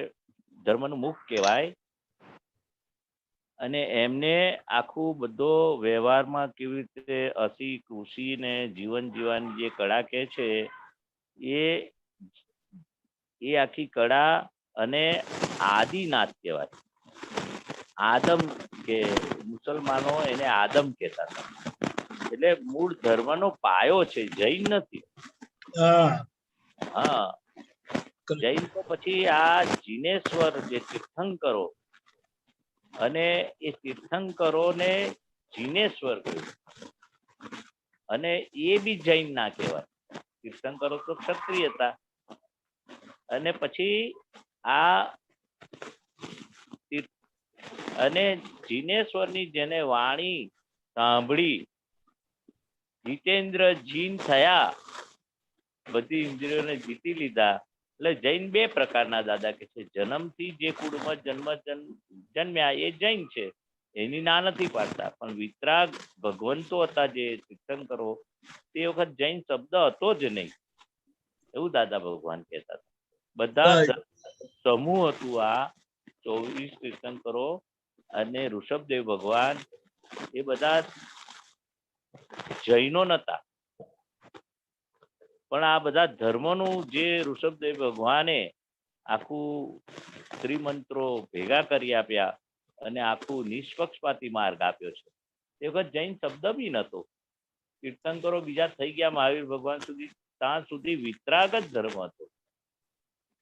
ધર્મનું મુખ કહેવાય, અને એમને આખું બધો વ્યવહારમાં કેવી રીતે હસી ખુશી ને જીવન જીવવાની જે કળા કહે છે, એ આખી કળા, અને આદિનાથ કહેવાય. આદમ કે મુસલમાનો એને આદમ કહેતા હતા. એટલે મૂળ ધર્મનો પાયો છે, જૈન નથી. હા, જૈન તો પછી આ જીનેશ્વર જે તીર્થંકરો, અને એ તીર્થંકરોને જીનેશ્વર કહ્યું. અને એ બી જૈન ના કહેવાય. તીર્થંકરો તો ક્ષત્રિય હતા, અને પછી આ અને જીનેશ્વરની જેને વાણી સાંભળી જીતેન્દ્ર જીન થયા, બધી ઇન્દ્રિયોને જીતી લીધા. એટલે જૈન બે પ્રકારના દાદા કે છે. જન્મથી જે કુળમાં જન્મ્યા એ જૈન છે, એની ના નથી પાડતા, પણ વિતરાગ ભગવંતો હતા જે તીર્થંકરો, તે વખત જૈન શબ્દ હતો જ નહીં, એવું દાદા ભગવાન કહેતા હતા. બધા સમૂહ હતું આ 24 તીર્થંકરો અને ઋષભદેવ ભગવાન, એ બધા જૈનો નતા. પણ આ બધા ધર્મનું જે ઋષભદેવ ભગવાને આખું ત્રિમંત્રો ભેગા કરી આપ્યા અને આખું નિષ્પક્ષપાતી માર્ગ આપ્યો છે. તે વખત જૈન શબ્દ બી નતો. તીર્થંકરો બીજા થઈ ગયા મહાવીર ભગવાન સુધી, ત્યાં સુધી વિતરાગ જ ધર્મ હતો.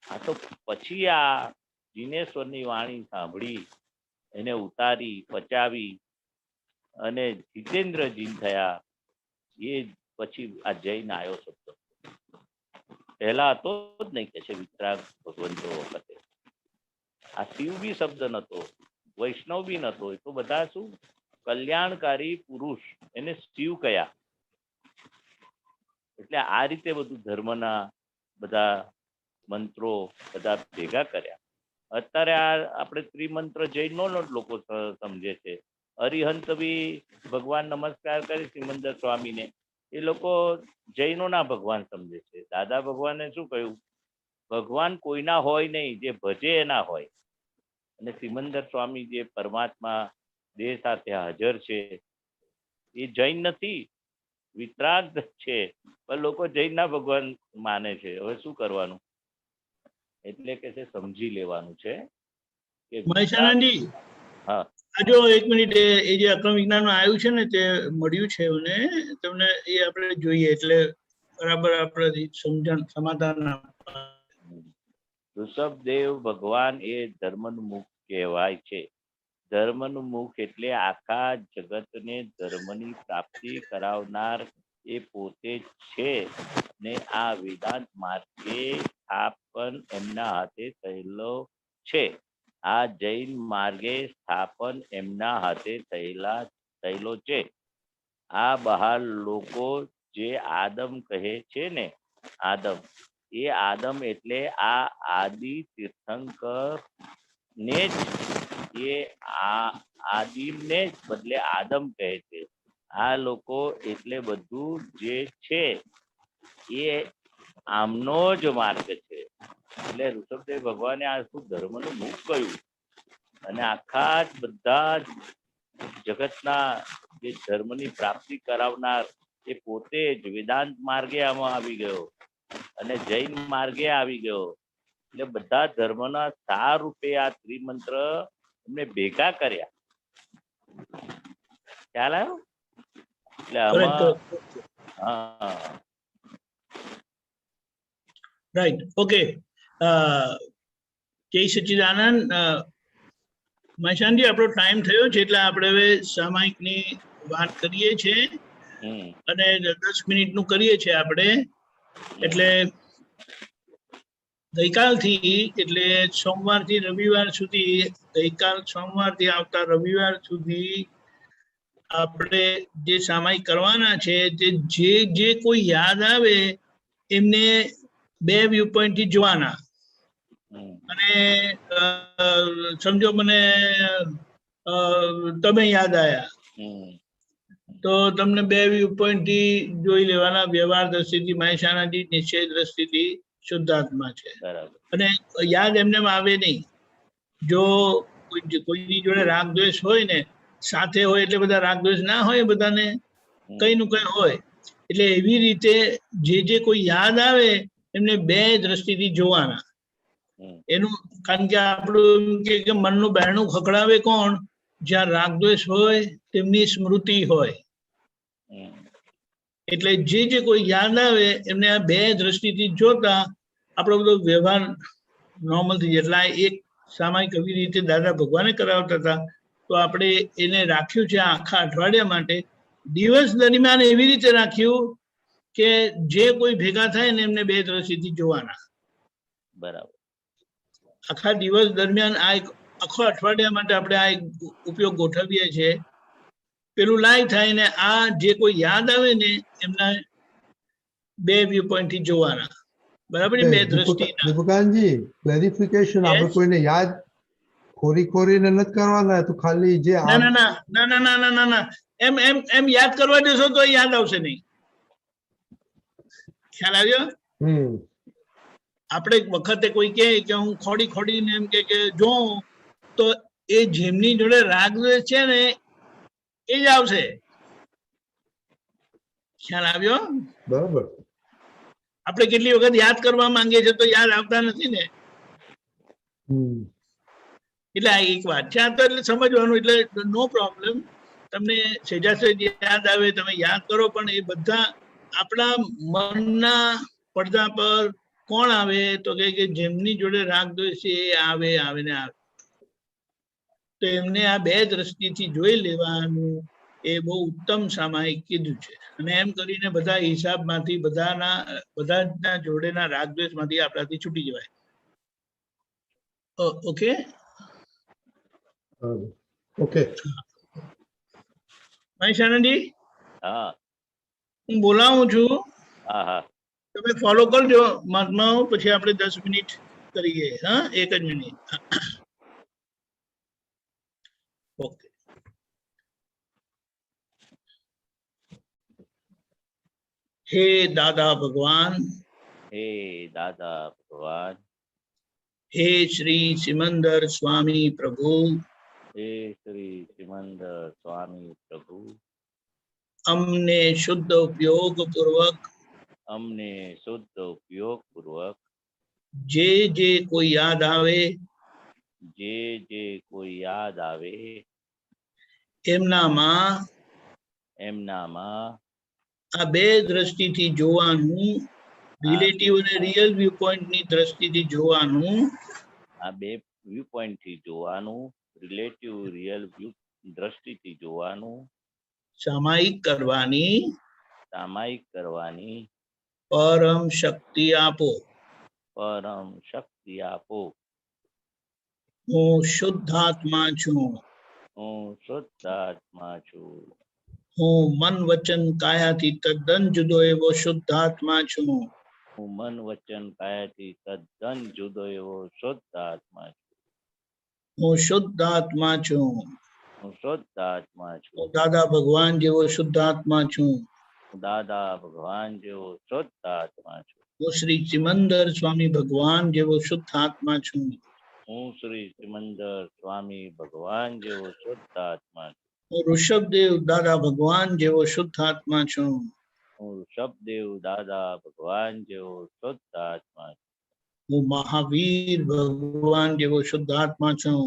આ તો પછી આ જીનેશ્વરની વાણી સાંભળી, એને ઉતારી પચાવી અને જીતેન્દ્ર જીન થયા, એ પછી આ જૈન આવ્યો શબ્દ. પહેલા હતો જ નહીં કે છે વિતરાગ ભગવંતો વખતે. આ શિવ બી શબ્દ નતો, વૈષ્ણવ બી નતો. એ તો બધા શું કલ્યાણકારી પુરુષ, એને શિવ કયા. એટલે આ રીતે બધું ધર્મના બધા મંત્રો બધા ભેગા કર્યા. અત્યારે આ આપણે ત્રિમંત્ર જૈનો લોકો સમજે છે. અરિહંત બી ભગવાન નમસ્કાર કરે સિમંદર સ્વામીને, એ લોકો જૈનોના ભગવાન સમજે છે. દાદા ભગવાને શું કહ્યું? ભગવાન કોઈના હોય નહીં, જે ભજે એના હોય. અને સિમંદર સ્વામી જે પરમાત્મા દેહ સાથે હાજર છે, એ જૈન નથી, વિતરાગ છે, પણ લોકો જૈનના ભગવાન માને છે. હવે શું કરવાનું? એટલે કે છે સમજી લેવાનું છે કે મહેશાનંદજી, હા જો એક મિનિટ, એ જે અક્રમ વિજ્ઞાનમાં આવ્યું છે ને તે મળ્યું છે મને તમને, એ આપણે જોઈએ એટલે બરાબર આપણે સમજણ સમાધાન. ઋષભદેવ ભગવાન એ ધર્મનું મુખ કહેવાય છે. ધર્મનું મુખ એટલે આખા જગતને ધર્મની પ્રાપ્તિ કરાવનાર એ પોતે જ છે. ને આ વેદાંત માર્ગે સ્થાપન એમના હાથે થયેલો છે. આ જૈન માર્ગે સ્થાપન એમના હાથે થયેલો છે. આ બહાર લોકો જે આદમ કહે છે ને, આદમ, એ આદમ એટલે આ આદિ તીર્થંકર ને જ, એ આદિમને જ બદલે આદમ કહે છે. આ લોકો એટલે બધું જે છે એ આમનો જ માર્ગ છે. એટલે ઋષભદેવ ભગવાને આ શું ધર્મનું મુખ કહ્યું, અને આખા જ બધા જગતના જે ધર્મની પ્રાપ્તિ કરાવનાર એ પોતે જ વેદાંત માર્ગે આમાં આવી ગયો અને જૈન માર્ગે આવી ગયો. એટલે બધા ધર્મના સાર રૂપે આ ત્રિમંત્ર એમને ભેગા કર્યા. ખ્યાલ આવ્યો? એટલે આમાં હા, રાઈટ, ઓકે. જય સચ્ચિદાનંદ. મહેશાનજી, આપણો ટાઈમ થયો છે એટલે આપણે હવે સામાયિકની વાત કરીએ છીએ અને 10 મિનિટનું કરીએ છીએ આપણે. એટલે ગઈકાલથી, એટલે સોમવારથી રવિવાર સુધી, ગઈકાલ સોમવારથી આવતા રવિવાર સુધી આપણે જે સામાયિક કરવાના છે તે જે કોઈ યાદ આવે એમને 2 વ્યૂ પોઈન્ટ થી જોવાના. અને સમજો મને તમે યાદ આયા તો તમને 2 વ્યૂ પોઈન્ટ થી જોઈ લેવાના. વ્યવહાર દ્રષ્ટિથી મહેશાણાજી, નિશ્ચય દ્રષ્ટિથી શુદ્ધાત્મા છે. અને યાદ એમને આવે નહીં. જો કોઈની જોડે રાગ દ્વેષ હોય ને, સાથે હોય એટલે બધા રાગ દ્વેષ ના હોય, બધાને કઈ નું કઈ હોય. એટલે એવી રીતે જે કોઈ યાદ આવે એમને 2 દ્રષ્ટિથી જોવાના. એનું કારણ કે આપણું કે મનનું બહેણું ખખડાવે કોણ? જ્યાં રાગદ્વેષ હોય તેમની સ્મૃતિ હોય. એટલે જે કોઈ યાદ આવે એમને આ 2 દ્રષ્ટિથી જોતા આપણો બધો વ્યવહાર નોર્મલ થઈ જાય. એટલે એક સામાયિક એવી રીતે દાદા ભગવાને કરાવતા હતા, તો આપણે એને રાખ્યું છે આખા અઠવાડિયા માટે. દિવસ દરમિયાન એવી રીતે રાખ્યું કે જે કોઈ ભેગા થાય ને એમને 2 દ્રષ્ટિથી જોવાના. બરાબર. આખા દિવસ દરમિયાન આ એક આખો અઠવાડિયા માટે આપણે આ એક ઉપયોગ ગોઠવીએ છીએ. પેલું લાઈવ થાય ને આ જે કોઈ યાદ આવે ને એમના બે વ્યૂ પોઈન્ટ થી જોવાના, બરાબર ને, બે દ્રષ્ટિના. દીપકાનજી ક્લેરિફિકેશન, આપણે કોઈને યાદ ખોરીને નથી કરવાના, તો ખાલી જે ના ના ના ના ના ના ના ના ના એમ એમ એમ યાદ કરવા દેશો તો યાદ આવશે નહીં. ખ્યાલ આવ્યો? આપણે વખતે કોઈ કહે કે હું ખોડીને એમ કે જો, તો એ જેમની જોડે રાગ દ્વેષ છે ને એ જ આવશે. ખ્યાલ આવ્યો? બરાબર. આપણે કેટલી વખત યાદ કરવા માંગીએ છીએ તો યાદ આવતા નથી ને. એટલે આ એક વાત છે, આ તો એટલે સમજવાનું, એટલે નો પ્રોબ્લેમ. તમને સહેજાસહેજ યાદ આવે તમે યાદ કરો, પણ એ બધા આપણા મનના પડદા પર કોણ આવે તો કે જેમની જોડે રાગ દ્વેષ છે એ આવે ને આવે. તો એમને આ બે દ્રષ્ટિથી જોઈ લેવાનું, એ બહુ ઉત્તમ સામાયિક કીધું છે. અને એમ કરીને બધા હિસાબમાંથી બધાના જોડેના રાગ દ્વેષમાંથી આપણાથી છૂટી જવાય. Okay okay. મહેશ આનંદજી, હા, હું બોલાવું છું, હા હા, તમે ફોલો કરજો મહાત્માઓ. પછી આપણે 10 મિનિટ કરીએ. હા, 1 જ મિનિટ. ઓકે. હે દાદા ભગવાન, હે દાદા ભગવાન, હે શ્રી સિમંદર સ્વામી પ્રભુ, હે શ્રી સિમંદર સ્વામી પ્રભુ, અમને શુદ્ધ ઉપયોગ પૂર્વક જે કોઈ યાદ આવે એમનામાં આ બે દ્રષ્ટિથી જોવાનું, રિલેટિવ અને રિયલ વ્યૂ પોઈન્ટ ની દ્રષ્ટિથી જોવાનું, આ બે વ્યૂ પોઈન્ટ થી જોવાનું, રિલેટિવ રિયલ વ્યૂ દ્રષ્ટિથી જોવાનું, સામાયિક કરવાની પરમ શક્તિ આપો. હું શુદ્ધાત્મા છું. હું મન વચન કાયાથી તદ્દન જુદો એવો શુદ્ધાત્મા છું. હું શુદ્ધાત્મા છું. હું દાદા ભગવાન જેવો શુદ્ધાત્મા છું. હું શ્રી સિમંદર સ્વામી ભગવાન જેવો શુદ્ધાત્મા છું. હું ઋષભદેવ દાદા ભગવાન જેવો શુદ્ધાત્મા છું. હું મહાવીર ભગવાન જેવો શુદ્ધાત્મા છું.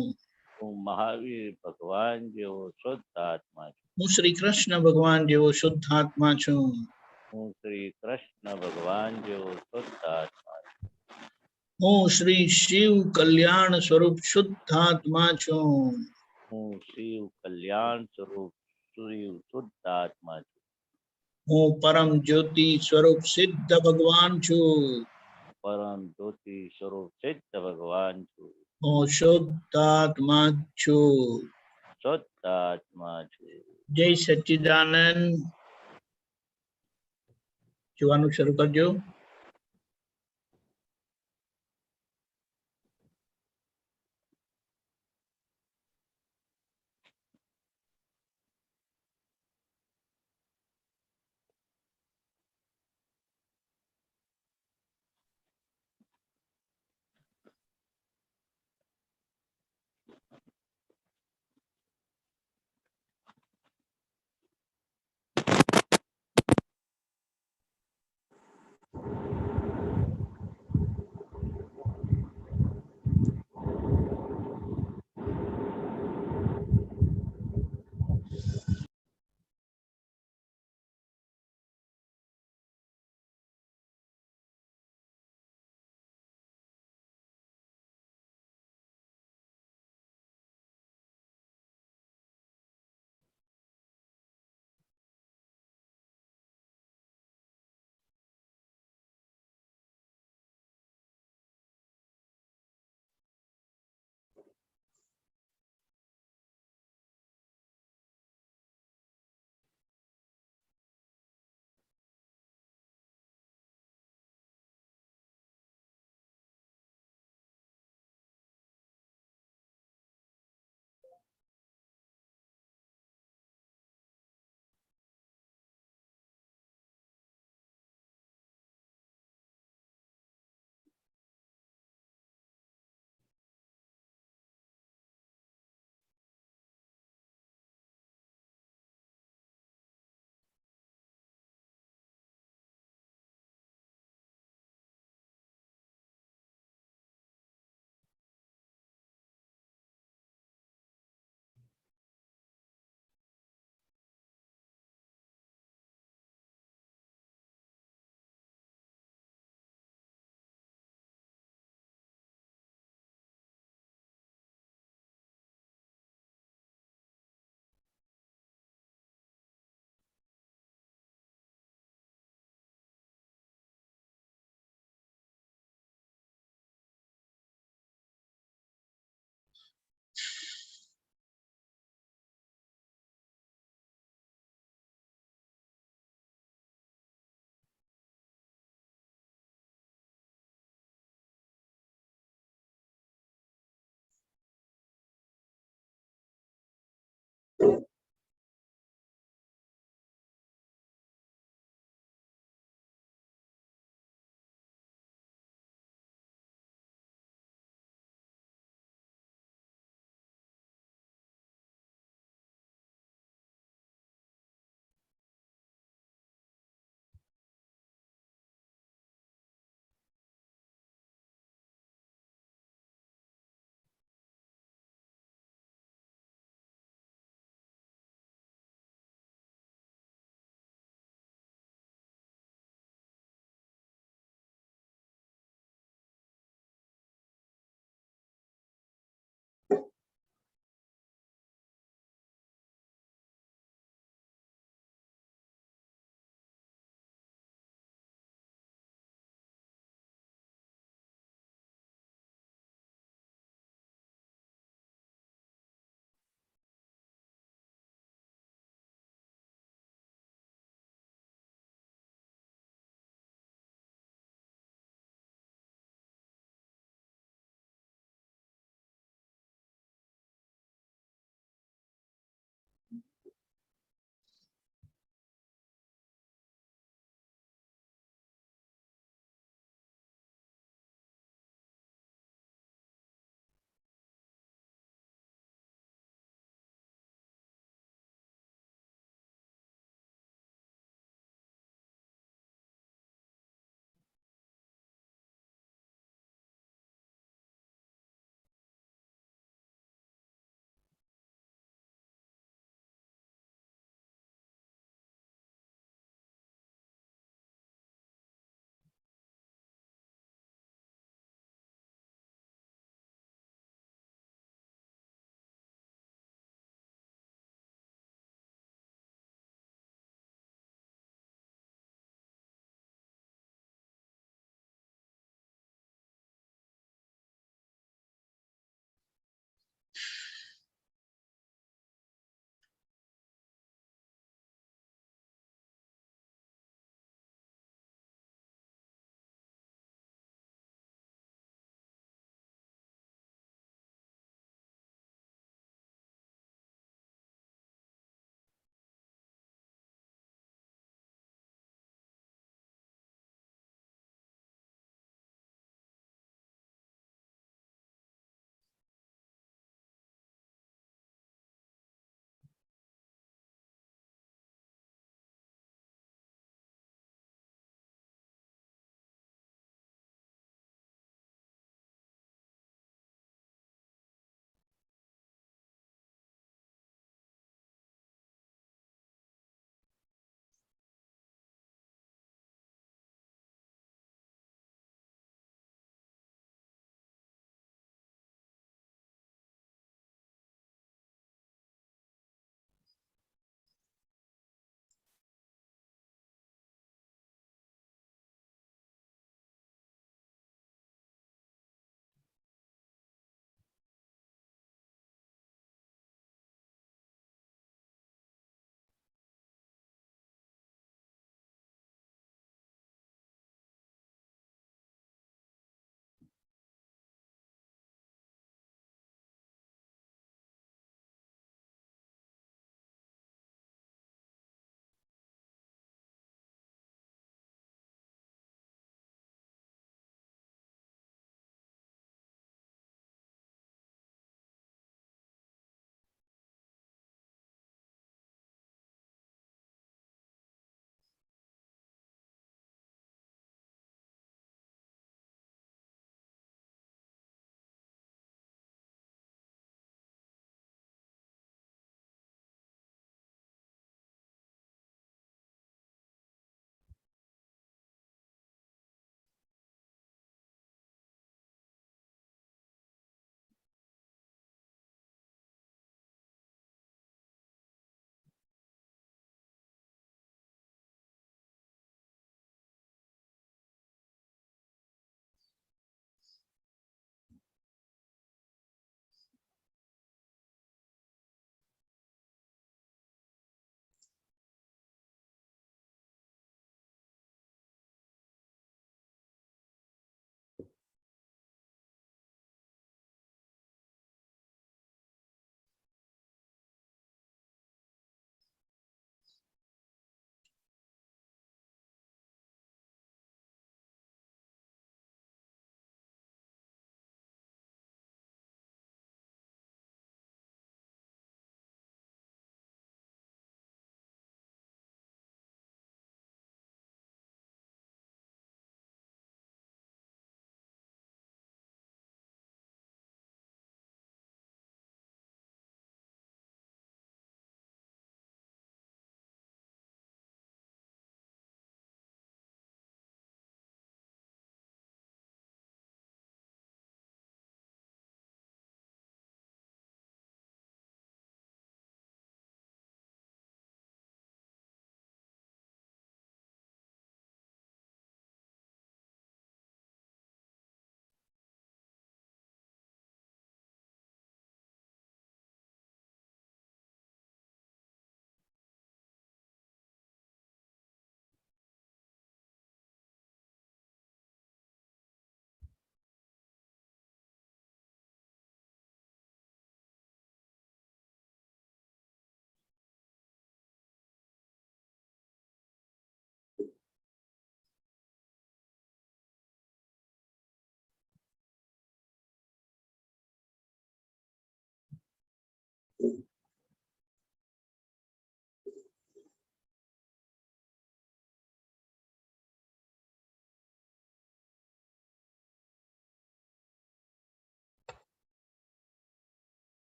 હું શ્રી કૃષ્ણ ભગવાન જેવો શુદ્ધાત્મા છું. હું શ્રી શિવ કલ્યાણ સ્વરૂપ શુદ્ધાત્મા છું. હું પરમ જ્યોતિ સ્વરૂપ સિદ્ધ ભગવાન છું. હું શુદ્ધાત્મા છું. જય સચ્ચિદાનંદ. જોવાનું શરૂ કરજો.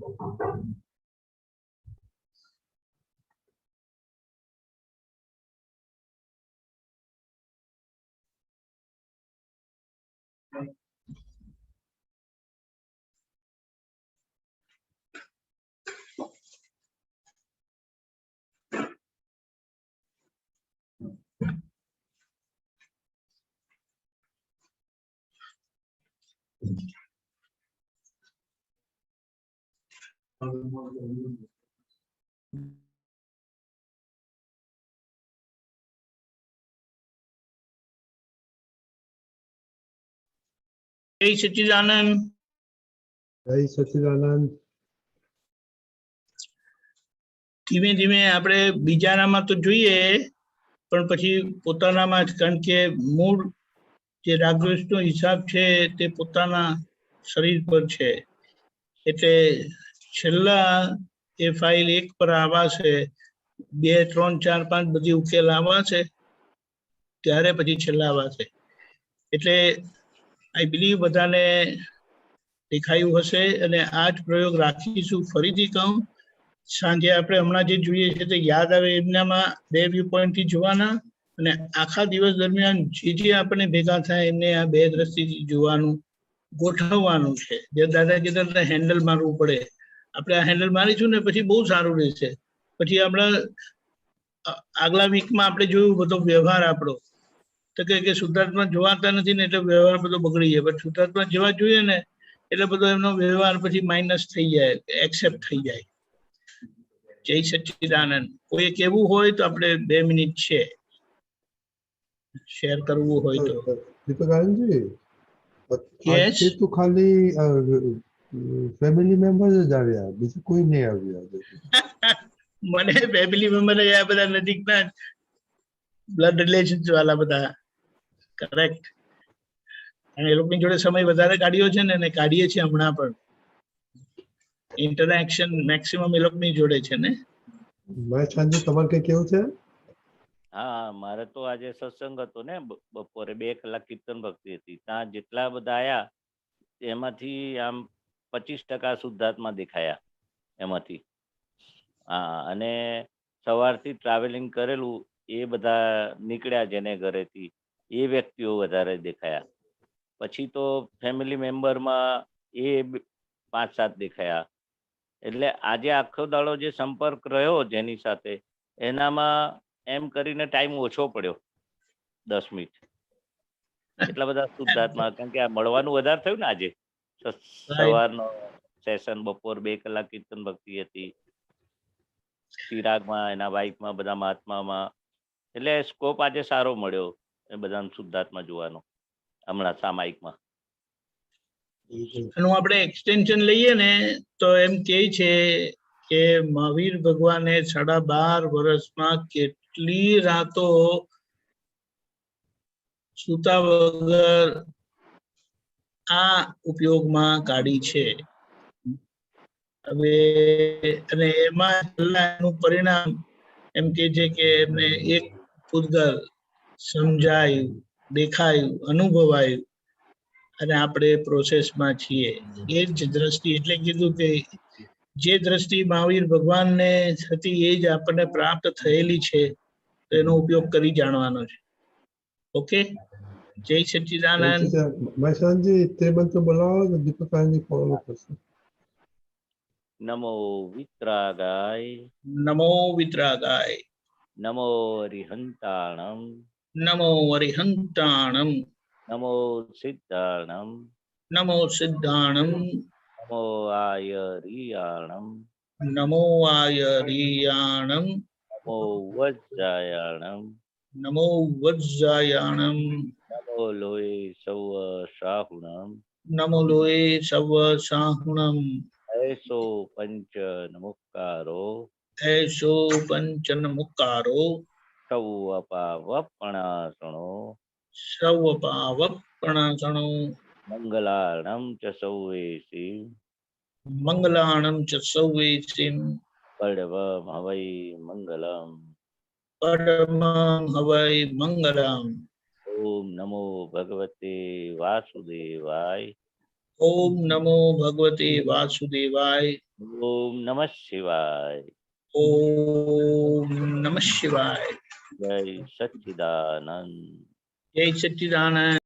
જય સચ્ચિદાનંદ. જય સચ્ચિદાનંદ. ધીમે ધીમે આપણે બીજાનામાં તો જોઈએ પણ પછી પોતાનામાં જ, કારણ કે મૂળ જે રાગદ્વેષનો હિસાબ છે તે પોતાના શરીર પર છે. એટલે છેલ્લા એ ફાઇલ 1 પર આવાશે, 2, 3, 4, 5 બધી ઉકેલ આવાશે ત્યારે પછી છેલ્લા આવાશે. એટલે આઈ બિલીવ બધાને દેખાયું હશે અને આ જ પ્રયોગ રાખીશું. ફરીથી કહું, સાંજે આપણે હમણાં જે જોઈએ છે તે યાદ આવે એમનામાં 2 વ્યૂ પોઈન્ટ થી જોવાના અને આખા દિવસ દરમિયાન જે આપણે ભેગા થાય એમને આ 2 દ્રષ્ટિથી જોવાનું, ગોઠવવાનું છે. જે દાદા કીધા હેન્ડલ મારવું પડે, આપણે આ હેન્ડલ મારીશું ને પછી બહુ સારું રહેશે. પછી આપણા આગલા વીકમાં આપણે જોયું બધો વ્યવહાર આપણો તો કે શુદ્ધાત્મા જોવાતા નથી ને એટલે વ્યવહાર બધો બગડી જાય. પણ શુદ્ધાત્મા જેવા જોઈએ ને એટલે બધો એમનો વ્યવહાર પછી માઇનસ થઈ જાય, એક્સેપ્ટ થઈ જાય. જય સચ્ચિદાનંદ. કોઈ કેવું હોય તો આપણે 2 મિનિટ છે શેર કરવું હોય તો. દીપક આનંદજી, આજે તો ખાલી ફેમિલી મેમ્બર્સ જ આવ્યા, બીજું કોઈ નહીં આવ્યું. મને ફેમિલી મેમ્બર આ બધા નજીકના બ્લડ રિલેશન્સ વાળા બધા. કરેક્ટ. અને એ લોકોની જોડે સમય વધારે કાઢ્યો છે ને, કાઢીએ છીએ હમણાં પણ. ઇન્ટરેક્શન મેક્સિમમ એ લોકોની જોડે છે ને. મહેશભાઈ, તમારે કઈ કેવું છે? હા, મારે તો આજે સત્સંગ હતો ને, બપોરે 2 કલાક કીર્તન ભક્તિ હતી. ત્યાં જેટલા બધા આયા એમાંથી આમ 25% શુદ્ધાત્મા દેખાયા એમાંથી. હા, અને સવારથી ટ્રાવેલિંગ કરેલું એ બધા નીકળ્યા જેને ઘરેથી, એ વ્યક્તિઓ વધારે દેખાયા. પછી તો ફેમિલી મેમ્બરમાં એ 5-7 દેખાયા. એટલે આજે આખો દાડો જે સંપર્ક રહ્યો જેની સાથે, એનામાં એમ કરીને ટાઈમ ઓછો પડ્યો, 10 મિનિટ. એટલા બધા શુદ્ધાત્મા, કારણ કે આ મળવાનું વધારે થયું ને આજે. સવારનો સેશન, બપોર 2 કલાક કીર્તન ભક્તિ હતી, ચિરાગમાં, એના વાઇફમાં, બધા મહાત્મામાં. એટલે સ્કોપ આજે સારો મળ્યો એ બધાને શુદ્ધાત્મા જોવાનો હમણાં સામાયિકમાં. એનું આપણે એક્સટેન્શન લઈએ ને તો એમ કહે છે કે મહાવીર ભગવાને 12.5 વર્ષમાં કેટલી રાતો સૂતા વગર આ ઉપયોગમાં કાઢી છે. હવે અને એમાં એનું પરિણામ એમ કે છે કે એમને એક પૂતગલ સમજાયું, દેખાયું, અનુભવાયું અને આપણે પ્રોસેસમાં છીએ. એ જ દ્રષ્ટિ, એટલે કીધું કે જે દ્રષ્ટિ મહાવીર ભગવાનને હતી એ જ આપણને પ્રાપ્ત થયેલી છે, તો એનો ઉપયોગ કરી જાણવાનો છે. ઓકે, જય સચ્ચિદાનંદ. મહેશભાઈ, તે મંત્ર બોલાવો તો દીપક આનંદજી ફોલો કરશે. નમો વિતરાગાય, નમો વિતરાગાય, નમો અરિહંતાણમ, નમો અરિહંતાણમ, નમો સિદ્ધાણમ, નમો સિદ્ધાણમ, નમો આયરિયાણમ, નમો આયરિયાણમ, નમો વજ્જાયાણમ, નમો વજ્જાયાણમ, નમો લોય સૌ સાહુણમ, નમો લોય સવ સાહુણમ, એસો પંચ નમુકારો, એસો પંચન મુકારો, સૌ અપાવપણાસણો, સૌ પાવપણાસણો, મંગલાણમ ચ સૌવેસી, મંગલાણમ ચ સૌવેસીમ, પડવમ હવૈ મંગલમ, પરમં હવૈ મંગલમ. ઓમ નમો ભગવતે વાસુદેવાય, ओम नमो भगवते वासुदेवाय। ओम नमः शिवाय। ओम नमः शिवाय। जय सच्चिदानंद। जय सच्चिदानंद।